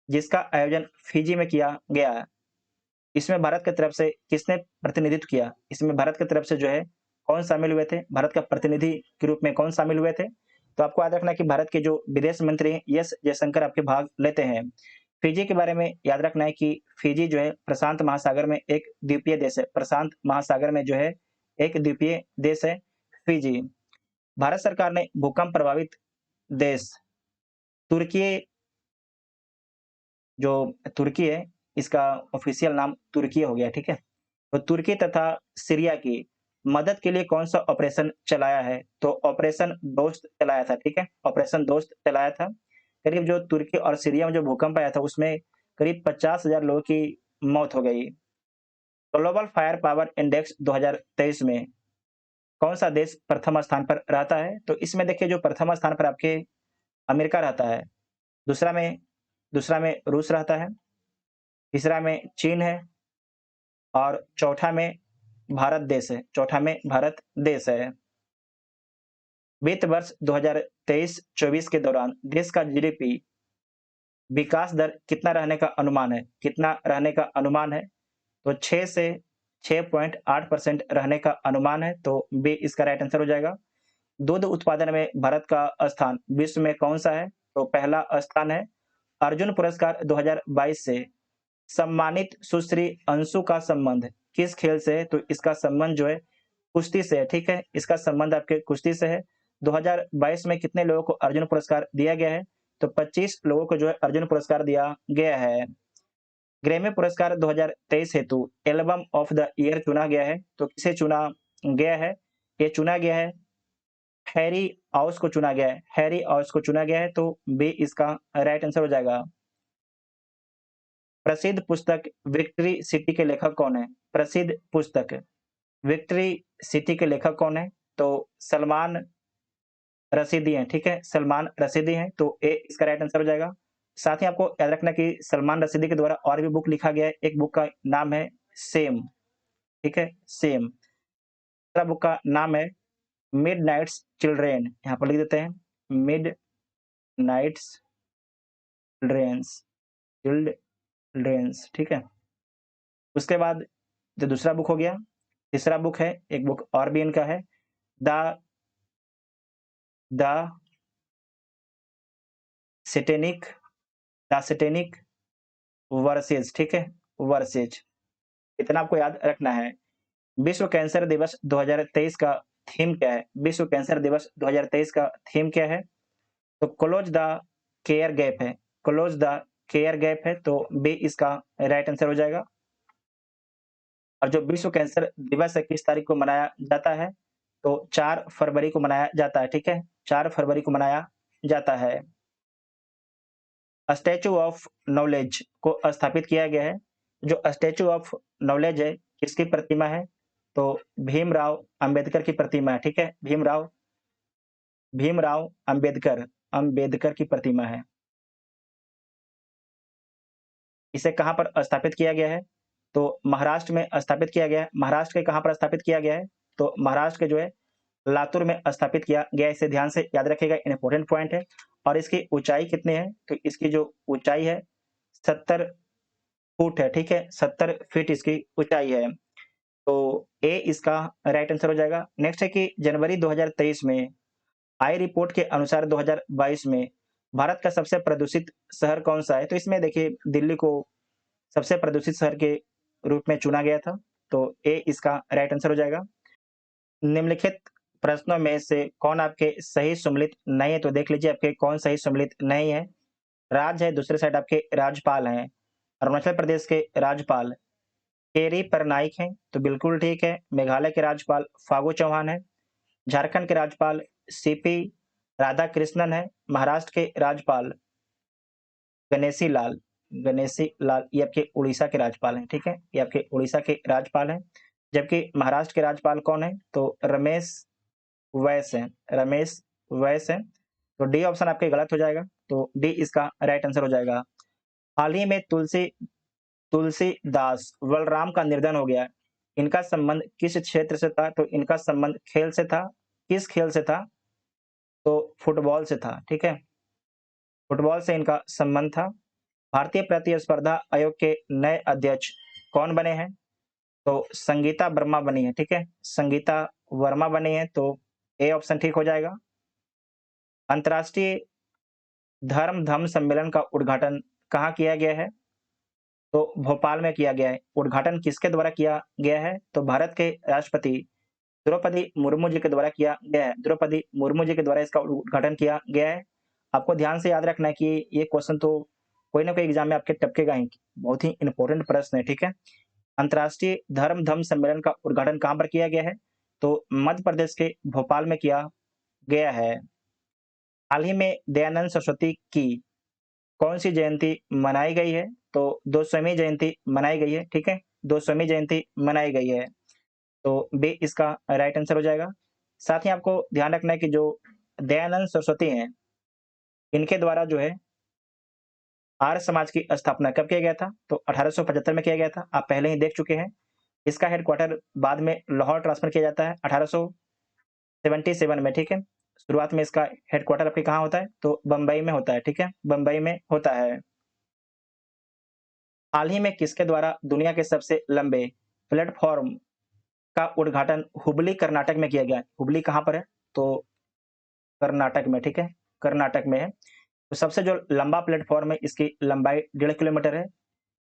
जिसका आयोजन फिजी में किया गया है, इसमें भारत की तरफ से किसने प्रतिनिधित्व किया? इसमें भारत की तरफ से जो है कौन शामिल हुए थे? भारत का प्रतिनिधि के रूप में कौन शामिल हुए थे? तो आपको याद रखना है कि भारत के जो विदेश मंत्री हैं एस जयशंकर आपके भाग लेते हैं। फिजी के बारे में याद रखना है कि फिजी जो है प्रशांत महासागर में एक द्वीपीय देश है। प्रशांत महासागर में जो है एक द्वीपीय देश है फिजी। भारत सरकार ने भूकंप प्रभावित देश तुर्की, जो तुर्की है इसका ऑफिशियल नाम तुर्की हो गया, ठीक है? तो तुर्की तथा सीरिया की मदद के लिए कौन सा ऑपरेशन चलाया है? तो ऑपरेशन दोस्त चलाया था, ठीक है? ऑपरेशन दोस्त चलाया था। करीब जो तुर्की और सीरिया में जो भूकंप आया था उसमें करीब 50,000 लोगों की मौत हो गई। ग्लोबल फायर पावर इंडेक्स 2023 में कौन सा देश प्रथम स्थान पर रहता है? तो इसमें देखिए जो प्रथम स्थान पर आपके अमेरिका रहता है, दूसरा में रूस रहता है, तीसरा में चीन है और चौथा में भारत देश है, चौथा में भारत देश है। वित्त वर्ष 2023-24 के दौरान देश का जीडीपी विकास दर कितना रहने का अनुमान है? कितना रहने का अनुमान है? तो 6 से 6.8% रहने का अनुमान है। तो बी इसका राइट आंसर हो जाएगा। दूध उत्पादन में भारत का स्थान विश्व में कौन सा है? तो पहला स्थान है। अर्जुन पुरस्कार 2022 से सम्मानित सुश्री अंशु का संबंध किस खेल से है? तो इसका संबंध जो है कुश्ती से है, ठीक है? इसका संबंध आपके कुश्ती से है। 2022 में कितने लोगों को अर्जुन पुरस्कार दिया गया है? तो 25 लोगों को जो है अर्जुन पुरस्कार दिया गया है। ग्रैमी पुरस्कार 2023 हेतु एल्बम ऑफ द ईयर चुना गया है, तो किसे चुना गया है? ये चुना गया है हैरी आउस को चुना गया है, हैरी आउस को चुना गया है। तो बी इसका राइट आंसर हो जाएगा। प्रसिद्ध पुस्तक विक्ट्री सिटी के लेखक कौन है? प्रसिद्ध पुस्तक विक्ट्री सिटी के लेखक कौन है? तो सलमान रशीदी हैं, ठीक है, सलमान रशीदी हैं, तो ए इसका राइट आंसर हो जाएगा। साथ ही आपको याद रखना कि सलमान रशीदी के द्वारा और भी बुक लिखा गया है, एक बुक का नाम है सेम, ठीक है, सेम। दूसरा बुक का नाम है मिडनाइट्स चिल्ड्रेन, यहाँ पर लिख देते हैं मिडनाइट्स चिल्ड्रेन्स चिल्ड्रेन्स, ठीक है। उसके बाद जो दूसरा बुक हो गया, तीसरा बुक है, एक बुक और भी इनका है, the the Satanic the Satanic versus, ठीक है, वर्सेज। इतना आपको याद रखना है। विश्व कैंसर दिवस 2023 का थीम क्या है? विश्व कैंसर दिवस 2023 का थीम क्या है? तो क्लोज द केयर गैप है, क्लोज द केयर गैप है, तो बी इसका राइट आंसर हो जाएगा। और जो विश्व कैंसर दिवस है किस तारीख को मनाया जाता है? तो 4 फरवरी को मनाया जाता है, ठीक है, 4 फरवरी को मनाया जाता है। स्टैचू ऑफ नॉलेज को स्थापित किया गया है। जो स्टैचू ऑफ नॉलेज है किसकी प्रतिमा है? तो भीमराव अंबेडकर की प्रतिमा है, ठीक है, भीमराव अंबेडकर की प्रतिमा है। इसे कहाँ पर स्थापित किया गया है? तो महाराष्ट्र में स्थापित किया गया है। महाराष्ट्र के कहाँ पर स्थापित किया गया है? तो महाराष्ट्र के जो है लातूर में स्थापित किया गया है। इसे ध्यान से याद रखिएगा, इंपॉर्टेंट पॉइंट है। और इसकी ऊंचाई कितनी है? तो इसकी जो ऊंचाई है 70 फुट है, ठीक है, 70 फीट इसकी ऊंचाई है। तो ए इसका राइट आंसर हो जाएगा। नेक्स्ट है कि जनवरी 2023 में आई रिपोर्ट के अनुसार 2022 में भारत का सबसे प्रदूषित शहर कौन सा है? तो इसमें देखिए दिल्ली को सबसे प्रदूषित शहर के रूप में चुना गया था, तो ए इसका राइट आंसर हो जाएगा। निम्नलिखित प्रश्नों में से कौन आपके सही सम्मिलित नहीं है? तो देख लीजिए आपके कौन सही सम्मिलित नहीं है। राज्य है, दूसरे साइड आपके राज्यपाल हैं। अरुणाचल प्रदेश के राज्यपाल केरी परनाइक हैं, तो बिल्कुल ठीक है। मेघालय के राज्यपाल फागू चौहान हैं। झारखंड के राज्यपाल सीपी राधाकृष्णन है। महाराष्ट्र के राज्यपाल गणेशी लाल ये आपके उड़ीसा के राज्यपाल हैं, ठीक है, ये आपके उड़ीसा के राज्यपाल हैं। जबकि महाराष्ट्र के राज्यपाल कौन है? तो रमेश वैस हैं, रमेश वैस हैं। तो डी ऑप्शन आपके गलत हो जाएगा, तो डी इसका राइट आंसर हो जाएगा। हाल ही में तुलसीदास बलराम का निर्धन हो गया। इनका संबंध किस क्षेत्र से था? तो इनका संबंध खेल से था। किस खेल से था? तो फुटबॉल से था, ठीक है, फुटबॉल से इनका संबंध था। भारतीय प्रतिस्पर्धा आयोग के नए अध्यक्ष कौन बने हैं? तो संगीता वर्मा बनी है, ठीक है, संगीता वर्मा बनी है, तो ए ऑप्शन ठीक हो जाएगा। अंतर्राष्ट्रीय धर्म सम्मेलन का उद्घाटन कहाँ किया गया है? तो भोपाल में किया गया है। उद्घाटन किसके द्वारा किया गया है? तो भारत के राष्ट्रपति द्रौपदी मुर्मू जी के द्वारा किया गया है। द्रौपदी मुर्मू जी के द्वारा इसका उद्घाटन किया गया है। आपको ध्यान से याद रखना है कि ये क्वेश्चन तो कोई ना कोई एग्जाम में आपके टपकेगा ही, बहुत ही इंपॉर्टेंट प्रश्न है, ठीक है। अंतर्राष्ट्रीय धर्म सम्मेलन का उद्घाटन कहाँ पर किया गया है? तो मध्य प्रदेश के भोपाल में किया गया है। हाल ही में दयानंद सरस्वती की कौन सी जयंती मनाई गई है? तो 200वीं जयंती मनाई गई है, ठीक है, 200वीं जयंती मनाई गई है, तो बी इसका राइट आंसर हो जाएगा। साथ ही आपको ध्यान रखना है कि जो दयानंद सरस्वती हैं इनके द्वारा जो है आर्य समाज की स्थापना कब किया गया था? तो 1875 में किया गया था, आप पहले ही देख चुके हैं। इसका हेडक्वार्टर बाद में लाहौर ट्रांसफर किया जाता है 1877 में, ठीक है। शुरुआत में इसका हेडक्वार्टर आपके कहाँ होता है? तो बंबई में होता है, ठीक है, बंबई में होता है। हाल ही में किसके द्वारा दुनिया के सबसे लंबे प्लेटफॉर्म का उद्घाटन हुबली कर्नाटक में किया गया? हुबली कहाँ पर है? तो कर्नाटक में, ठीक है, कर्नाटक में है। तो सबसे जो लंबा प्लेटफॉर्म है इसकी लंबाई 1.5 किलोमीटर है।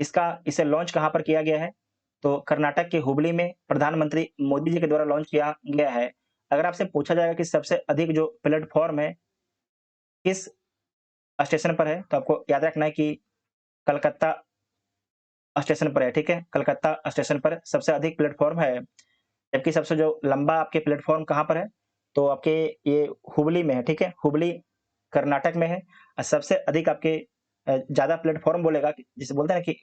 इसे लॉन्च कहाँ पर किया गया है? तो कर्नाटक के हुबली में प्रधानमंत्री मोदी जी के द्वारा लॉन्च किया गया है। अगर आपसे पूछा जाएगा कि सबसे अधिक जो प्लेटफॉर्म है किस स्टेशन पर है, तो आपको याद रखना है कि कलकत्ता स्टेशन पर है, ठीक है, कलकत्ता स्टेशन पर सबसे अधिक प्लेटफॉर्म है। जबकि सबसे जो लंबा आपके प्लेटफॉर्म कहाँ पर है? तो आपके ये हुबली में है, ठीक है, हुबली कर्नाटक में है। और सबसे अधिक आपके ज़्यादा प्लेटफॉर्म बोलेगा, जिसे बोलते हैं कि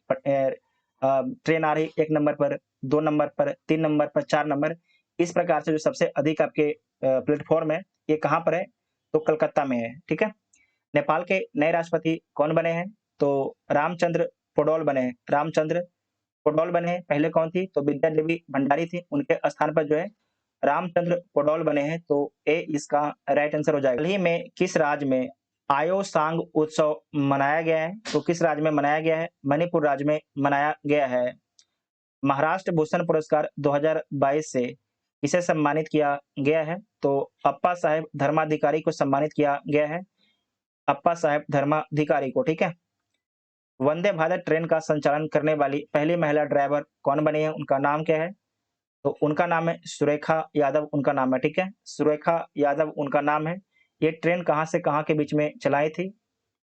ट्रेन आ रही 1 नंबर पर, 2 नंबर पर, 3 नंबर पर, 4 नंबर, इस प्रकार से जो सबसे अधिक आपके प्लेटफॉर्म है, ये कहाँ पर है? तो कलकत्ता में है, ठीक है। नेपाल के नए राष्ट्रपति कौन बने हैं? तो रामचंद्र पौडोल बने हैं, रामचंद्र पौडोल बने हैं। पहले कौन थी? तो विद्या देवी भंडारी थी, उनके स्थान पर जो है रामचंद्र पौडोल बने हैं, तो ए इसका राइट आंसर हो जाएगा। हाल ही में किस राज्य में आयो सांग उत्सव मनाया गया है? तो किस राज्य में मनाया गया है? मणिपुर राज्य में मनाया गया है। महाराष्ट्र भूषण पुरस्कार 2022 से किसे सम्मानित किया गया है? तो अप्पा साहेब धर्माधिकारी को सम्मानित किया गया है, अप्पा साहेब धर्माधिकारी को, ठीक है। वंदे भारत ट्रेन का संचालन करने वाली पहली महिला ड्राइवर कौन बनी है? उनका नाम क्या है? तो उनका नाम है सुरेखा यादव, उनका नाम है, ठीक है। सुरेखा यादव उनका नाम है। ये ट्रेन कहाँ से कहाँ के बीच में चलाई थी?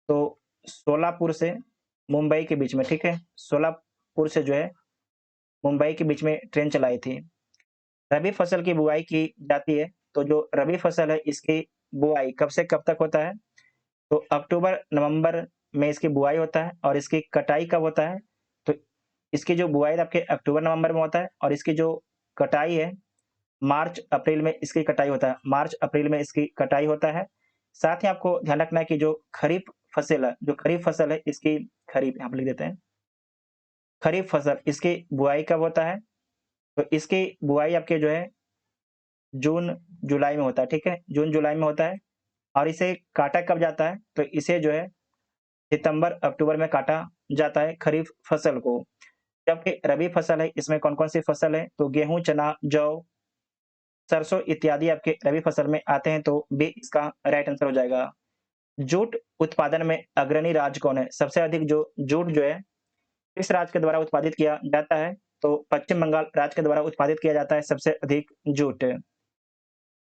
तो सोलापुर से मुंबई के बीच में, ठीक है। सोलापुर से जो है मुंबई के बीच में ट्रेन चलाई थी। रबी फसल की बुआई की जाती है, तो जो रबी फसल है इसकी बुआई कब से कब तक होता है? तो अक्टूबर नवंबर में इसकी बुआई होता है, और इसकी कटाई कब होता है? तो इसकी जो बुआई आपके अक्टूबर नवंबर में होता है, और इसकी जो कटाई है मार्च अप्रैल में इसकी कटाई होता है, मार्च अप्रैल में इसकी कटाई होता है। साथ ही आपको ध्यान रखना है कि जो खरीफ फसल है इसकी, खरीफ यहाँ पर लिख देते हैं, खरीफ फसल इसकी बुआई कब होता है? तो इसकी बुआई आपके जो है जून जुलाई में होता है, ठीक है, जून जुलाई में होता है। और इसे काटा कब जाता है? तो इसे जो है सितंबर अक्टूबर में काटा जाता है खरीफ फसल को। जबकि रबी फसल है, इसमें कौन कौन सी फसल है? तो गेहूं, चना, जौ, सरसों इत्यादि आपके रबी फसल में आते हैं, तो बी इसका राइट आंसर हो जाएगा। जूट उत्पादन में अग्रणी राज्य कौन है? सबसे अधिक जो जूट जो है किस राज्य के द्वारा उत्पादित किया जाता है? तो पश्चिम बंगाल राज्य के द्वारा उत्पादित किया जाता है सबसे अधिक जूट।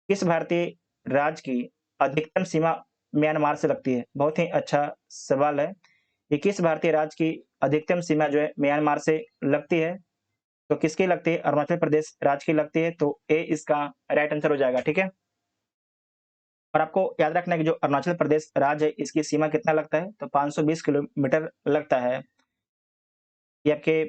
किस भारतीय राज्य की अधिकतम सीमा म्यांमार से लगती है? बहुत ही अच्छा सवाल है। कि किस भारतीय राज्य की अधिकतम सीमा जो है म्यांमार से लगती है? तो किसकी लगती है? अरुणाचल प्रदेश राज्य की लगती है, तो ए इसका राइट आंसर हो जाएगा, ठीक है। और आपको याद रखना है कि जो अरुणाचल प्रदेश राज्य है इसकी सीमा कितना लगता है? तो 520 किलोमीटर लगता है। ये आपके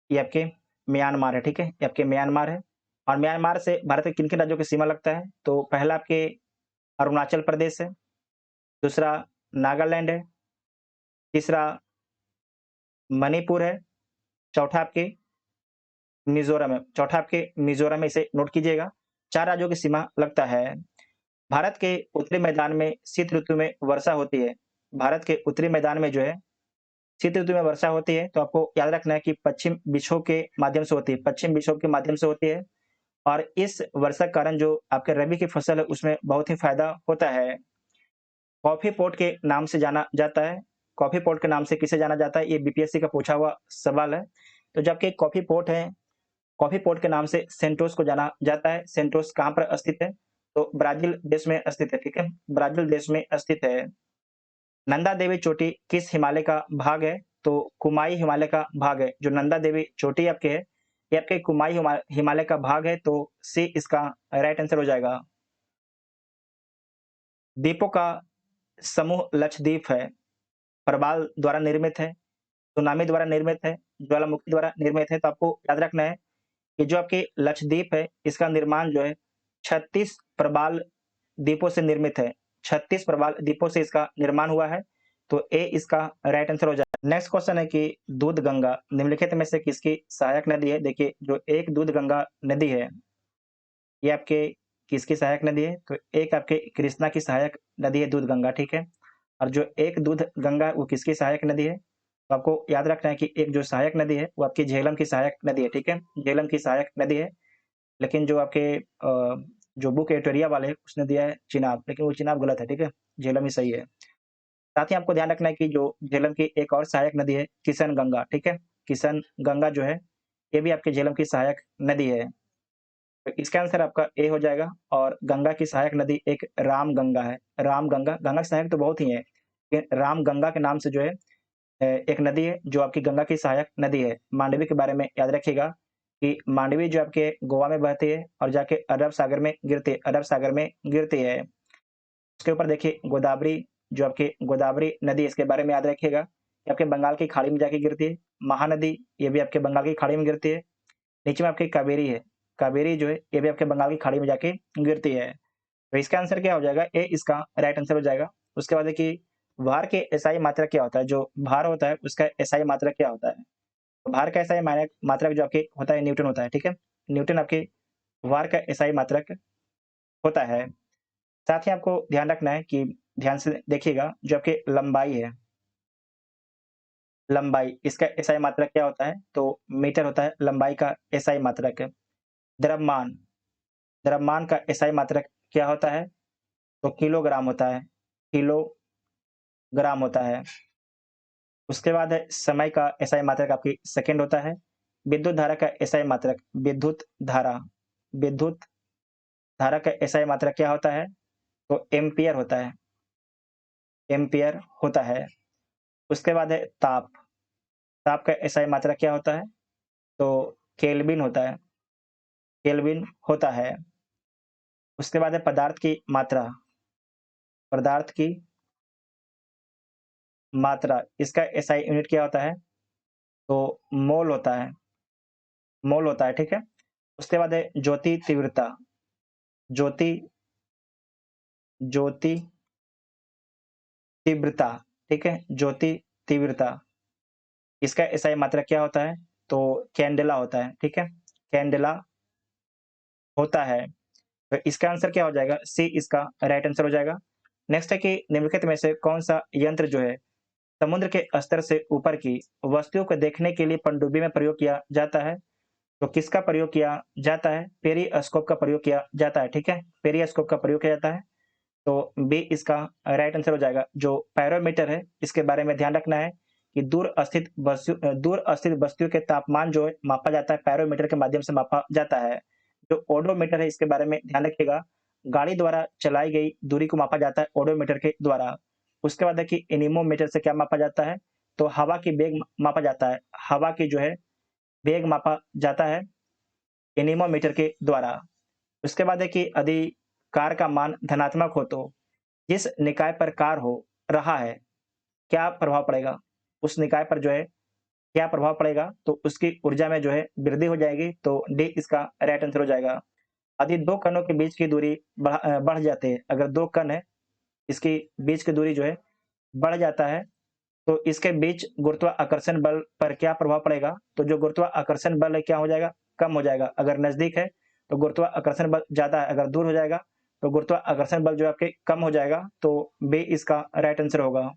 ये आपके म्यांमार है, ठीक है, ये आपके म्यांमार है। और म्यांमार से भारत के किन किन राज्यों की सीमा लगता है? तो पहला आपके अरुणाचल प्रदेश है, दूसरा नागालैंड है, तीसरा मणिपुर है, चौथा आपके मिजोरम है, चौथा आपके मिजोरम है, इसे नोट कीजिएगा। 4 राज्यों की सीमा लगता है। भारत के उत्तरी मैदान में शीत ऋतु में वर्षा होती है। भारत के उत्तरी मैदान में जो है शीत ऋतु में वर्षा होती है, तो आपको याद रखना है कि पश्चिम विक्षोभ के माध्यम से होती है, पश्चिम विक्षोभ के माध्यम से होती है। और इस वर्षा के कारण जो आपके रबी की फसल है उसमें बहुत ही फायदा होता है। कॉफी पोट के नाम से जाना जाता है, कॉफी पोट के नाम से किसे जाना जाता है? ये बीपीएससी का पूछा हुआ सवाल है। तो जबकि कॉफी पोट है, कॉफी पोट के नाम से सेंटोस को जाना जाता है। सेंटोस कहाँ पर स्थित है? तो ब्राजील देश में स्थित है, ठीक है, ब्राजील देश में स्थित है। नंदा देवी चोटी किस हिमालय का भाग है? तो कुमाई हिमालय का भाग है। जो नंदा देवी चोटी आपके है, ये आपके कुमाई हिमालय का भाग है, तो सी इसका राइट आंसर हो जाएगा। द्वीपों का समूह लक्षद्वीप है, प्रवाल द्वारा निर्मित है, सुनामी द्वारा निर्मित है, ज्वालामुखी द्वारा निर्मित है। तो आपको याद रखना है कि जो आपके लक्षद्वीप है इसका निर्माण जो है 36 प्रवाल द्वीपों से निर्मित है, 36 प्रवाल द्वीपों से इसका निर्माण हुआ है, तो ए इसका राइट आंसर हो जाएगा। नेक्स्ट क्वेश्चन है कि दूध गंगा निम्नलिखित में से किसकी सहायक नदी है? देखिए जो एक दूध गंगा नदी है ये आपके किसकी सहायक नदी है? तो एक आपके कृष्णा की सहायक नदी है दूध गंगा, ठीक है। और जो एक दूध गंगा वो किसकी सहायक नदी है? तो आपको याद रखना है कि एक जो सहायक नदी है वो आपकी झेलम की सहायक नदी है, ठीक है, झेलम की सहायक नदी है। लेकिन जो आपके जो बुक एटोरिया वाले हैं उसने दिया है चिनाब, लेकिन वो चिनाब गलत है, ठीक है, झेलम ही सही है। साथ ही आपको ध्यान रखना है कि जो झेलम की एक और सहायक नदी है किशन गंगा, ठीक है, किशन गंगा जो है ये भी आपके झेलम की सहायक नदी है। तो इसका आंसर आपका ए हो जाएगा। और गंगा की सहायक नदी एक राम गंगा है, राम गंगा, गंगा की सहायक तो बहुत ही है, लेकिन राम गंगा के नाम से जो है एक नदी है जो आपकी गंगा की सहायक नदी है। मांडवी के बारे में याद रखिएगा कि मांडवी जो आपके गोवा में बहती है और जाके अरब सागर में गिरती है, अरब सागर में गिरती है। उसके ऊपर देखिए गोदावरी जो आपकी गोदावरी नदी, इसके बारे में याद रखिएगा कि आपके बंगाल की खाड़ी में जाके गिरती है। महानदी, ये भी आपके बंगाल की खाड़ी में गिरती है। नीचे में आपकी कावेरी है, कावेरी जो है ये भी आपके बंगाल की खाड़ी में जाके गिरती है। तो इसका आंसर क्या हो जाएगा? ए इसका राइट आंसर हो जाएगा। उसके बाद है कि भार के एसआई मात्रक क्या होता है? जो भार होता है उसका एसआई मात्रक क्या होता है? तो भार का एसआई मात्रक जो आपके होता है न्यूटन होता है, ठीक है। न्यूटन आपके भार का एसआई मात्रक होता है। साथ ही आपको ध्यान रखना है कि ध्यान से देखिएगा, जो आपकी लंबाई है, लंबाई, इसका एसआई मात्रक क्या होता है? तो मीटर होता है लंबाई का एसआई मात्रक। द्रव्यमान, द्रव्यमान का एसआई मात्रक क्या होता है? तो किलोग्राम होता है, किलोग्राम होता है। उसके बाद है समय का एसआई मात्रक आपकी सेकंड होता है। विद्युत धारा का एसआई मात्रक, विद्युत धारा, विद्युत धारा का एसआई मात्रक क्या होता है? तो एम्पियर होता है, एम्पियर होता है। उसके बाद है ताप, ताप का एसआई मात्रक क्या होता है? तो केल्विन होता है, केल्विन होता है। उसके बाद है पदार्थ की मात्रा, पदार्थ की मात्रा, इसका एसआई यूनिट क्या होता है? तो मोल होता है, मोल होता है, ठीक है। उसके बाद है ज्योति तीव्रता, ज्योति, ज्योति तीव्रता, ठीक है, ज्योति तीव्रता, इसका एसआई मात्रक क्या होता है? तो कैंडेला होता है, ठीक है, कैंडेला होता है। तो इसका आंसर क्या हो जाएगा? सी इसका राइट आंसर हो जाएगा। नेक्स्ट है कि निम्नलिखित में से कौन सा यंत्र जो है समुद्र के स्तर से ऊपर की वस्तुओं को देखने के लिए पनडुब्बी में प्रयोग किया जाता है? तो किसका प्रयोग किया जाता है? पेरिस्कोप का प्रयोग किया जाता है, ठीक है, पेरिस्कोप का प्रयोग किया जाता है। तो बी इसका राइट आंसर हो जाएगा। जो पैरोमीटर है, इसके बारे में ध्यान रखना है कि दूर स्थित वस्तु के तापमान जो है मापा जाता है, पैरोमीटर के माध्यम से मापा जाता है। जो ओडोमीटर है, इसके बारे में ध्यान रखिएगा, गाड़ी द्वारा चलाई गई दूरी को मापा जाता है ओडोमीटर के द्वारा। उसके बाद है कि एनीमोमीटर से क्या मापा जाता है? तो हवा की वेग मापा जाता है, हवा की जो है वेग मापा जाता है एनीमोमीटर के द्वारा। उसके बाद है कि यदि कार का मान धनात्मक हो तो जिस निकाय पर कार हो रहा है, क्या प्रभाव पड़ेगा? उस निकाय पर जो है क्या प्रभाव पड़ेगा? तो उसकी ऊर्जा में जो है वृद्धि हो जाएगी। तो डी इसका राइट आंसर हो जाएगा। यदि दो कणों के बीच की दूरी बढ़ जाती है, अगर दो कण है, इसकी बीच की दूरी जो है बढ़ जाता है, तो इसके बीच गुरुत्वाकर्षण बल पर क्या प्रभाव पड़ेगा? तो जो गुरुत्वाकर्षण बल है क्या हो जाएगा? कम हो जाएगा। अगर नजदीक है तो गुरुत्वाकर्षण बल ज्यादा है, अगर दूर हो जाएगा तो गुरुत्वाकर्षण बल जो है आपके कम हो जाएगा। तो बी इसका राइट आंसर होगा।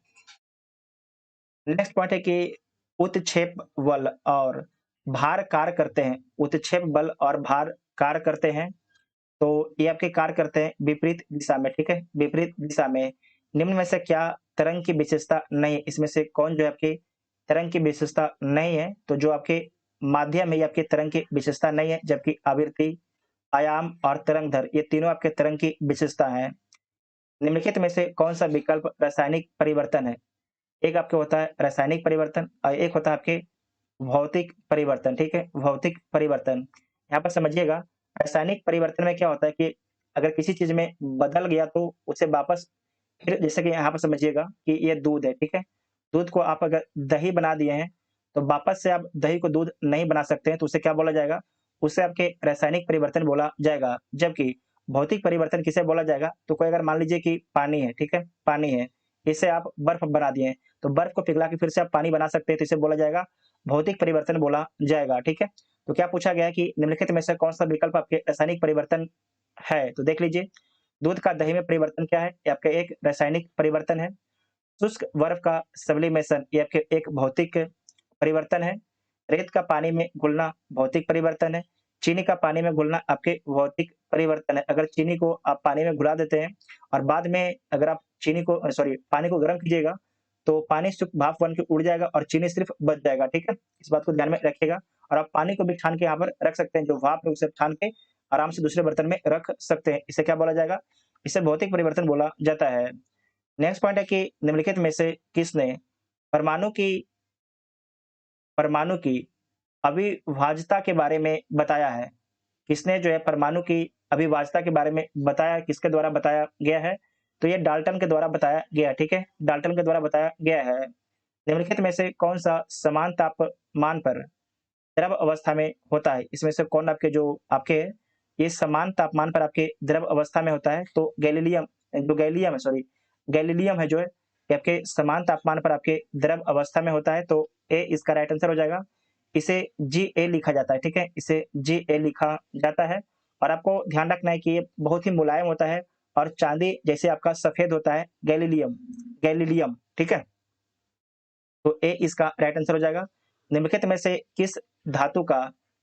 नेक्स्ट पॉइंट है कि उत्क्षेप बल और भार कार्य करते हैं, उत्क्षेप बल और भार कार्य करते हैं। तो ये आपके कार्य करते हैं विपरीत दिशा में, ठीक है, विपरीत दिशा में। निम्न में से क्या तरंग की विशेषता नहीं है? इसमें से कौन जो है आपकी तरंग की विशेषता नहीं है? तो जो आपके माध्यम है ये आपकी तरंग की विशेषता नहीं है, जबकि आवृत्ति, आयाम और तरंग दैर्घ्य ये तीनों आपके तरंग की विशेषता है। निम्नलिखित में से कौन सा विकल्प रासायनिक परिवर्तन है? एक आपके होता है रासायनिक परिवर्तन और एक होता है आपके भौतिक परिवर्तन, ठीक है, भौतिक परिवर्तन। यहाँ पर समझिएगा, रासायनिक परिवर्तन में क्या होता है कि अगर किसी चीज में बदल गया तो उसे वापस, फिर जैसे कि यहाँ पर समझिएगा कि ये दूध है, ठीक है, दूध को आप अगर दही बना दिए हैं तो वापस से आप दही को दूध नहीं बना सकते हैं, तो उसे क्या बोला जाएगा? उसे आपके रासायनिक परिवर्तन बोला जाएगा। जबकि भौतिक परिवर्तन किसे बोला जाएगा? तो कोई अगर मान लीजिए कि पानी है, ठीक है, पानी है, इसे आप बर्फ बना दिए हैं, तो बर्फ को पिघला के फिर से आप पानी बना सकते हैं, तो इसे बोला जाएगा भौतिक परिवर्तन बोला जाएगा, ठीक है। तो क्या पूछा गया है कि निम्नलिखित में से कौन सा विकल्प आपके रासायनिक परिवर्तन है? तो देख लीजिए, दूध का दही में परिवर्तन क्या है? ये आपका एक रासायनिक परिवर्तन है। शुष्क बर्फ का सब्लिमेशन ये आपके एक भौतिक परिवर्तन है। रेत का पानी में घुलना भौतिक परिवर्तन है। चीनी का पानी में घुलना आपके भौतिक परिवर्तन है। अगर चीनी को आप पानी में घुला देते हैं और बाद में अगर आप पानी को गर्म कीजिएगा, तो पानी शुष्क भाप बन के उड़ जाएगा और चीनी सिर्फ बच जाएगा, ठीक है? इस बात को ध्यान में रखिएगा। और आप पानी को भी छान के यहाँ पर रख सकते हैं, जो भाप है उसे छान के आराम से दूसरे बर्तन में रख सकते हैं। इसे क्या बोला जाएगा? इसे भौतिक परिवर्तन बोला जाता है। नेक्स्ट पॉइंट है कि निम्नलिखित में से किसने परमाणु की परमाणु की अविभाज्यता के बारे में बताया है? किसने जो है परमाणु की अविभाज्यता के बारे में बताया, किसके द्वारा बताया गया है? तो ये डाल्टन के द्वारा बताया गया, ठीक है, डाल्टन के द्वारा बताया गया है। निम्नलिखित में से कौन सा समान तापमान पर द्रव अवस्था में होता है? इसमें से कौन आपके जो आपके ये समान तापमान पर आपके द्रव अवस्था में होता है? तो गैलीलियम, जो गैलियम है, सॉरी गैलीलियम है जो है, ये आपके समान तापमान पर आपके द्रव अवस्था में होता है, तो ए इसका राइट आंसर हो जाएगा। इसे Ga लिखा जाता है, ठीक है, इसे Ga लिखा जाता है। और आपको ध्यान रखना है कि ये बहुत ही मुलायम होता है और चांदी जैसे आपका सफेद होता है, गैलीलियम, गैलीलियम, ठीक है। तो ए इसका राइट आंसर हो जाएगा। निम्नलिखित में से किस धातु का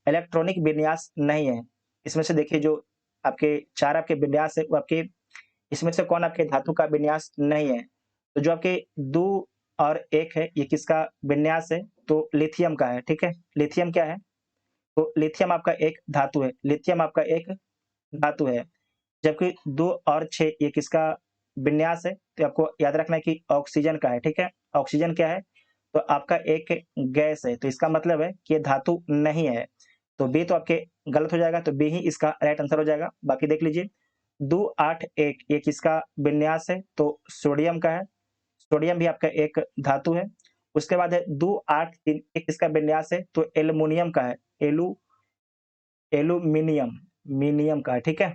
इलेक्ट्रॉनिक विन्यास नहीं है? इसमें से देखिए जो आपके चार आपके विन्यास है वो आपके, इसमें से कौन आपके धातु का विन्यास नहीं है? तो जो आपके 2 और 1 है, ये किसका विन्यास है? तो लिथियम का है, ठीक है। लिथियम क्या है? तो लिथियम आपका एक धातु है, लिथियम आपका एक धातु है। जबकि 2 और 6 ये किसका विन्यास है? तो आपको याद रखना है कि ऑक्सीजन का है, ठीक है। ऑक्सीजन क्या है? तो आपका एक गैस है, तो इसका मतलब है कि ये धातु नहीं है। तो बी तो आपके गलत हो जाएगा, तो बी ही इसका राइट आंसर हो जाएगा। बाकी देख लीजिए 2, 8, 1 ये किसका विन्यास है? तो सोडियम का है। सोडियम भी आपका एक धातु है। उसके बाद है 2, 8, 3 ये किसका विन्यास है? तो एल्युमिनियम का है। एल्यूमिनियम, मिनियम का है, ठीक है।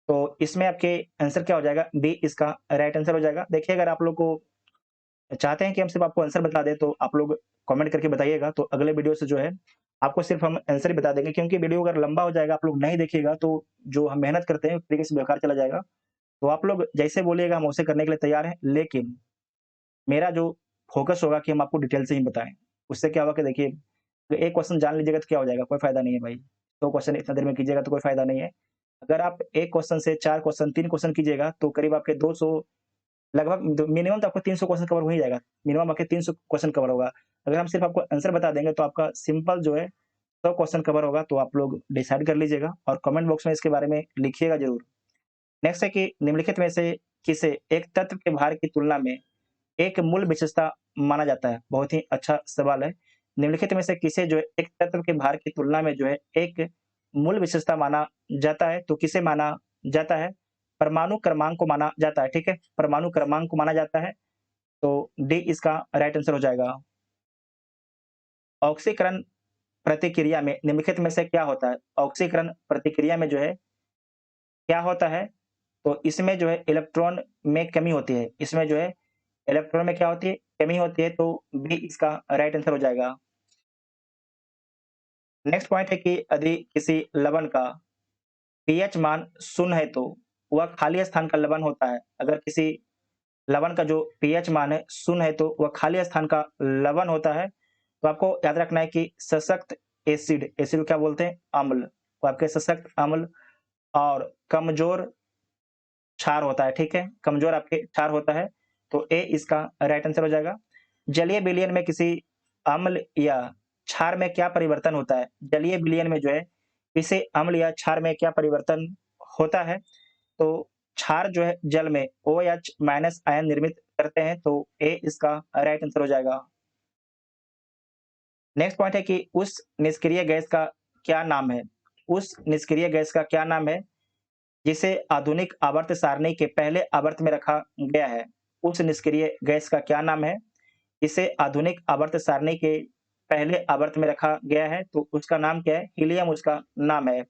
तो इसमें आपके आंसर क्या हो जाएगा? बी इसका राइट आंसर हो जाएगा। देखिए अगर आप लोग को चाहते हैं कि हम सिर्फ आपको आंसर बता दें, तो आप लोग कमेंट करके बताइएगा, तो अगले वीडियो से जो है आपको सिर्फ हम आंसर ही बता देंगे, क्योंकि वीडियो अगर लंबा हो जाएगा, आप लोग नहीं देखिएगा, तो जो हम मेहनत करते हैं, एक तरीके से बेकार चला जाएगा। तो आप लोग जैसे बोलिएगा हम वैसे करने के लिए तैयार हैं, लेकिन मेरा जो फ़ोकस होगा कि हम आपको डिटेल से ही बताएँ। उससे क्या होगा कि देखिए, तो एक क्वेश्चन जान लीजिएगा तो क्या हो जाएगा? कोई फ़ायदा नहीं है भाई। 2 क्वेश्चन इतना देर में कीजिएगा तो कोई फ़ायदा नहीं है। अगर आप 1 क्वेश्चन से 4 क्वेश्चन, 3 क्वेश्चन कीजिएगा, तो करीब आपके 200, लगभग मिनिमम तो आपको 300 क्वेश्चन कवर हो ही जाएगा। मिनिमम आपके 300 क्वेश्चन कवर होगा। अगर हम सिर्फ आपको आंसर बता देंगे, तो आपका सिंपल जो है 100 क्वेश्चन कवर होगा। तो आप लोग डिसाइड कर लीजिएगा और कमेंट बॉक्स में इसके बारे में लिखिएगा ज़रूर। नेक्स्ट है कि निम्नलिखित में से किसे एक तत्व के भार की तुलना में एक मूल विशेषता माना जाता है? बहुत ही अच्छा सवाल है। निम्नलिखित में से किसे जो है एक तत्व के भार की तुलना में जो है एक मूल विशेषता माना जाता है? तो किसे माना जाता है? परमाणु क्रमांक को माना जाता है, ठीक है। परमाणु क्रमांक को माना जाता है। तो डी इसका राइट आंसर हो जाएगा। ऑक्सीकरण प्रतिक्रिया में निम्नलिखित में से क्या होता है? ऑक्सीकरण प्रतिक्रिया में जो है क्या होता है? तो इसमें जो है इलेक्ट्रॉन में कमी होती है। इसमें जो है इलेक्ट्रॉन में क्या होती है? कमी होती है। तो बी इसका राइट आंसर हो जाएगा। नेक्स्ट पॉइंट है कि यदि किसी लवण का पीएच मान 0 है, तो वह खाली स्थान का लवण होता है। अगर किसी लवण का जो पीएच मान है 0 है, तो वह खाली स्थान का लवण होता है। तो आपको याद रखना है कि सशक्त एसिड, एसिड क्या बोलते हैं? अम्ल। वो आपके सशक्त अम्ल और कमजोर क्षार होता है, ठीक है, कमजोर आपके क्षार होता है। तो ए इसका राइट आंसर हो जाएगा। जलीय विलयन में किसी अम्ल या क्षार में क्या परिवर्तन होता है? जलीय विलयन में जो है किसी अम्ल या क्षार में क्या परिवर्तन होता है? तो क्षार जो है जल में OH माइनस आयन निर्मित करते हैं। तो ए इसका राइट आंसर हो जाएगा। नेक्स्ट पॉइंट है कि उस निष्क्रिय गैस का क्या नाम है? उस निष्क्रिय गैस का क्या नाम है जिसे आधुनिक आवर्त सारणी के पहले आवर्त में रखा गया है? उस निष्क्रिय गैस का क्या नाम है जिसे आधुनिक आवर्त सारणी के पहले आवर्त में रखा गया है? तो उसका नाम क्या है? हीलियम उसका नाम है।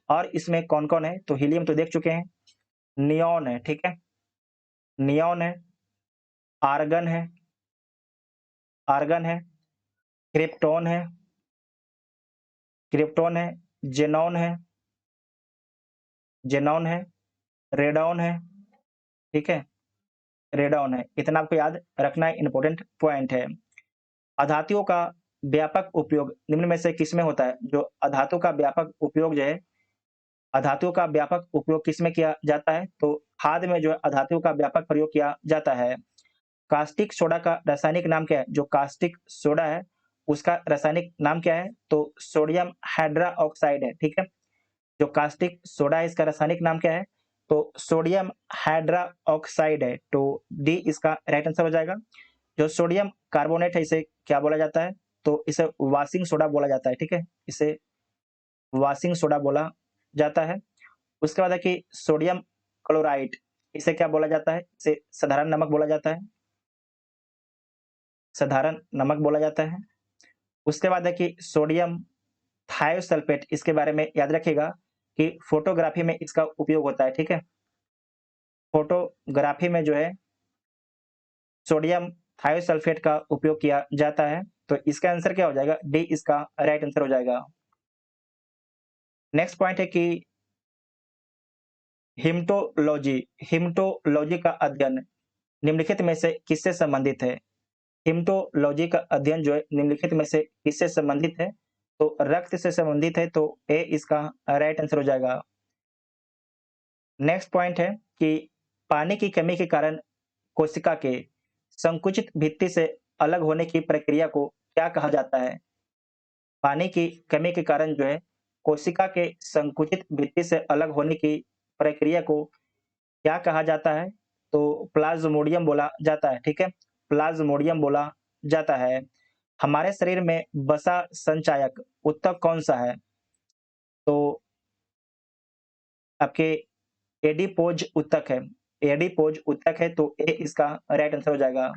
और इसमें कौन-कौन है? तो हीलियम तो देख चुके हैं, नियॉन है, ठीक है, नियॉन है, आर्गन है, आर्गन है, क्रिप्टॉन है, क्रिप्टॉन है, ज़ेनॉन है, ज़ेनॉन है, रेडॉन है, ठीक है, रेडॉन है। इतना आपको याद रखना है, इंपॉर्टेंट पॉइंट है। अधातुओं का व्यापक उपयोग निम्न में से किसमें होता है? जो अधातु का व्यापक उपयोग जो है, अधातुओं का व्यापक उपयोग किसमें किया जाता है? तो खाद में जो है अधातुओं का व्यापक प्रयोग किया जाता है। कास्टिक सोडा का रासायनिक नाम क्या है? जो कास्टिक सोडा है उसका रासायनिक नाम क्या है? तो सोडियम हाइड्रोक्साइड है, ठीक है। जो कास्टिक सोडा है इसका रासायनिक नाम क्या है? तो सोडियम हाइड्रोक्साइड है। तो डी इसका राइट आंसर हो जाएगा। जो सोडियम कार्बोनेट है इसे क्या बोला जाता है? तो इसे वॉशिंग सोडा बोला जाता है, ठीक है, इसे वॉशिंग सोडा बोला जाता है। उसके बाद है कि सोडियम क्लोराइड, इसे क्या बोला जाता है? इसे साधारण नमक बोला जाता है, साधारण नमक बोला जाता है। उसके बाद है कि सोडियम थायोसल्फेट, इसके बारे में याद रखिएगा कि फोटोग्राफी में इसका उपयोग होता है, ठीक है? फोटोग्राफी में जो है सोडियम थायोसल्फेट का उपयोग किया जाता है, तो इसका आंसर क्या हो जाएगा? डी इसका राइट आंसर हो जाएगा। नेक्स्ट पॉइंट है कि हिम्टोलॉजी, हिम्टोलॉजी का अध्ययन निम्नलिखित में से किससे संबंधित है? हिम्टोलॉजी का अध्ययन जो है निम्नलिखित में से किससे संबंधित है? तो रक्त से संबंधित है, तो ए इसका राइट आंसर हो जाएगा। नेक्स्ट पॉइंट है कि पानी की कमी के कारण कोशिका के संकुचित भित्ति से अलग होने की प्रक्रिया को क्या कहा जाता है? पानी की कमी के कारण जो है कोशिका के संकुचित भित्ति से अलग होने की प्रक्रिया को क्या कहा जाता है? तो प्लाज्मोडियम बोला जाता है, ठीक है? प्लाज्मोडियम बोला जाता है। हमारे शरीर में वसा संचायक ऊतक कौन-सा है? तो आपके एडिपोज ऊतक है, एडिपोज ऊतक है, तो ए इसका राइट आंसर हो जाएगा।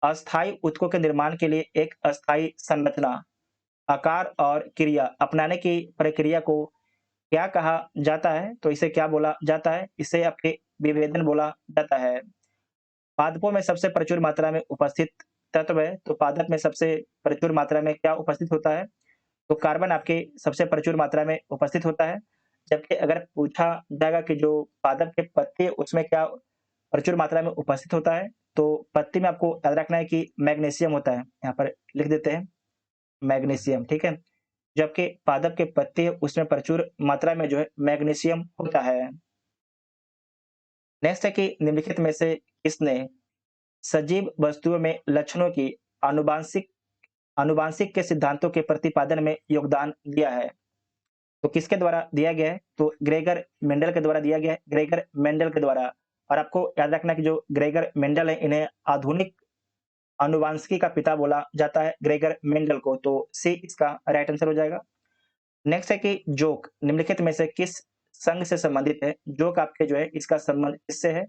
अस्थायी ऊतकों के निर्माण के लिए एक अस्थायी संरचना, आकार और क्रिया अपनाने की प्रक्रिया को क्या कहा जाता है? तो इसे क्या बोला जाता है? इसे आपके विभेदन बोला जाता है। पादपों में सबसे प्रचुर मात्रा में उपस्थित तत्व है, तो पादप में सबसे प्रचुर मात्रा में क्या उपस्थित होता है? तो कार्बन आपके सबसे प्रचुर मात्रा में उपस्थित होता है। जबकि अगर पूछा जाएगा कि जो पादप के पत्ते उसमें क्या प्रचुर मात्रा में उपस्थित होता है, तो पत्ती में आपको याद रखना है कि मैग्नीशियम होता है। यहाँ पर लिख देते हैं मैग्नीशियम, ठीक है? जबकि पादप के पत्ते उसमें प्रचुर मात्रा में जो है मैग्नीशियम होता है। नेक्स्ट है कि निम्नलिखित में से किसने सजीव वस्तुओं में लक्षणों की आनुवांशिक आनुवांशिक के सिद्धांतों के प्रतिपादन में योगदान दिया है? तो किसके द्वारा दिया गया है? तो ग्रेगर मेंडल के द्वारा दिया गया है, ग्रेगर मेंडल के द्वारा। और आपको याद रखना है कि जो ग्रेगर मेंडल है, इन्हें आधुनिक आनुवांशिकी का पिता बोला जाता है, ग्रेगर मेंडल को, तो सी इसका राइट आंसर हो जाएगा। नेक्स्ट है कि जोक निम्नलिखित में से किस संघ से संबंधित है? जोक आपके जो है इसका संबंध किससे है?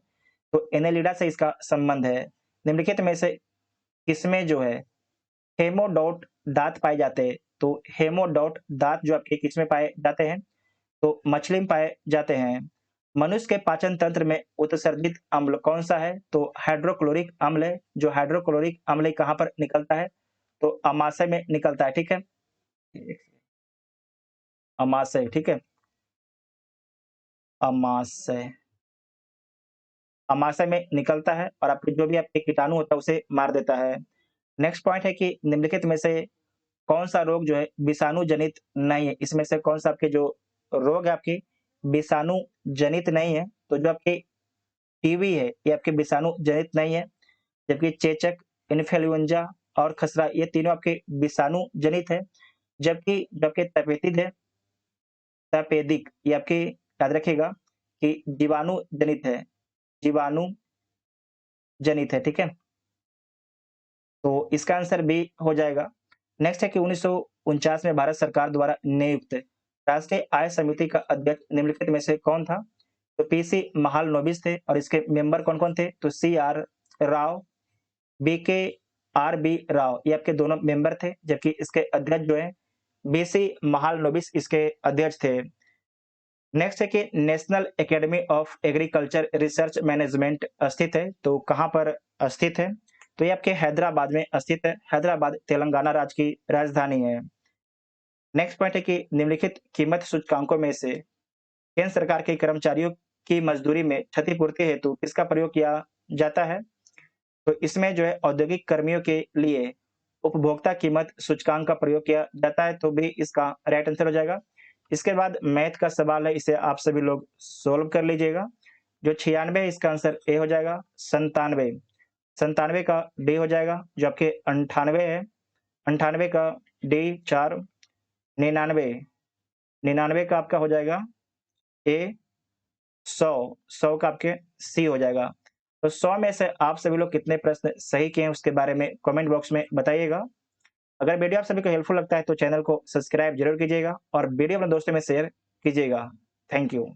तो एनेलिडा से इसका संबंध है। निम्नलिखित में से किसमें जो है हेमोडॉट दांत पाए जाते हैं? तो हेमोडॉट दांत जो आपके किसमें पाए जाते हैं? तो मछली में पाए जाते हैं। मनुष्य के पाचन तंत्र में उत्सर्जित अम्ल कौन सा है? तो हाइड्रोक्लोरिक अम्ल है। जो हाइड्रोक्लोरिक अम्ल कहाँ पर निकलता है? तो अमाशय में निकलता है, ठीक है? अमाशय, ठीक है? अमाशय, अमाशय में निकलता है और आपके जो भी आपके कीटाणु होता है उसे मार देता है। नेक्स्ट पॉइंट है कि निम्नलिखित में से कौन-सा रोग जो है विषाणु जनित नहीं है? इसमें से कौन-सा आपके जो रोग है आपके विषाणु जनित नहीं है? तो जो आपके टीबी है, ये आपके विषाणु जनित नहीं है, जबकि चेचक, इन्फ्लुएंजा और खसरा ये तीनों आपके विषाणु जनित है। जबकि जो आपके तपेदिक है, तपेदिक ये आपके याद रखिएगा कि जीवाणु जनित है, जीवाणु जनित है, ठीक है? तो इसका आंसर बी हो जाएगा। नेक्स्ट है कि 1949 में भारत सरकार द्वारा नियुक्त राष्ट्रीय आय समिति का अध्यक्ष निम्नलिखित में से कौन था? तो पीसी महालनोबिस थे और इसके मेंबर कौन-कौन थे? तो CR Rao, BK RB Rao ये आपके दोनों मेंबर थे, जबकि इसके अध्यक्ष जो है बीसी महालनोबिस इसके अध्यक्ष थे। नेक्स्ट है कि national academy of agriculture research management स्थित है, तो कहाँ पर स्थित है? तो ये आपके हैदराबाद में स्थित है। हैदराबाद तेलंगाना राज्य की राजधानी है। नेक्स्ट पॉइंट है कि निम्नलिखित कीमत सूचकांकों में से केंद्र सरकार के कर्मचारियों की मजदूरी में क्षतिपूर्ति हेतु किसका प्रयोग किया जाता है? तो इसमें जो है औद्योगिक कर्मियों के लिए उपभोक्ता कीमत सूचकांक का प्रयोग किया जाता है, तो भी इसका राइट आंसर हो जाएगा। इसके बाद मैथ का सवाल है, इसे आप सभी लोग सोल्व कर लीजिएगा। जो 96 है इसका आंसर ए हो जाएगा, 97 97 का डी हो जाएगा, जो आपके 98 है 98 का डी 4, 99 99 का आपका हो जाएगा ए, 100 का आपके सी हो जाएगा। तो 100 में से आप सभी लोग कितने प्रश्न सही किए हैं उसके बारे में कमेंट बॉक्स में बताइएगा। अगर वीडियो आप सभी को हेल्पफुल लगता है तो चैनल को सब्सक्राइब जरूर कीजिएगा और वीडियो अपने दोस्तों में शेयर कीजिएगा। Thank you.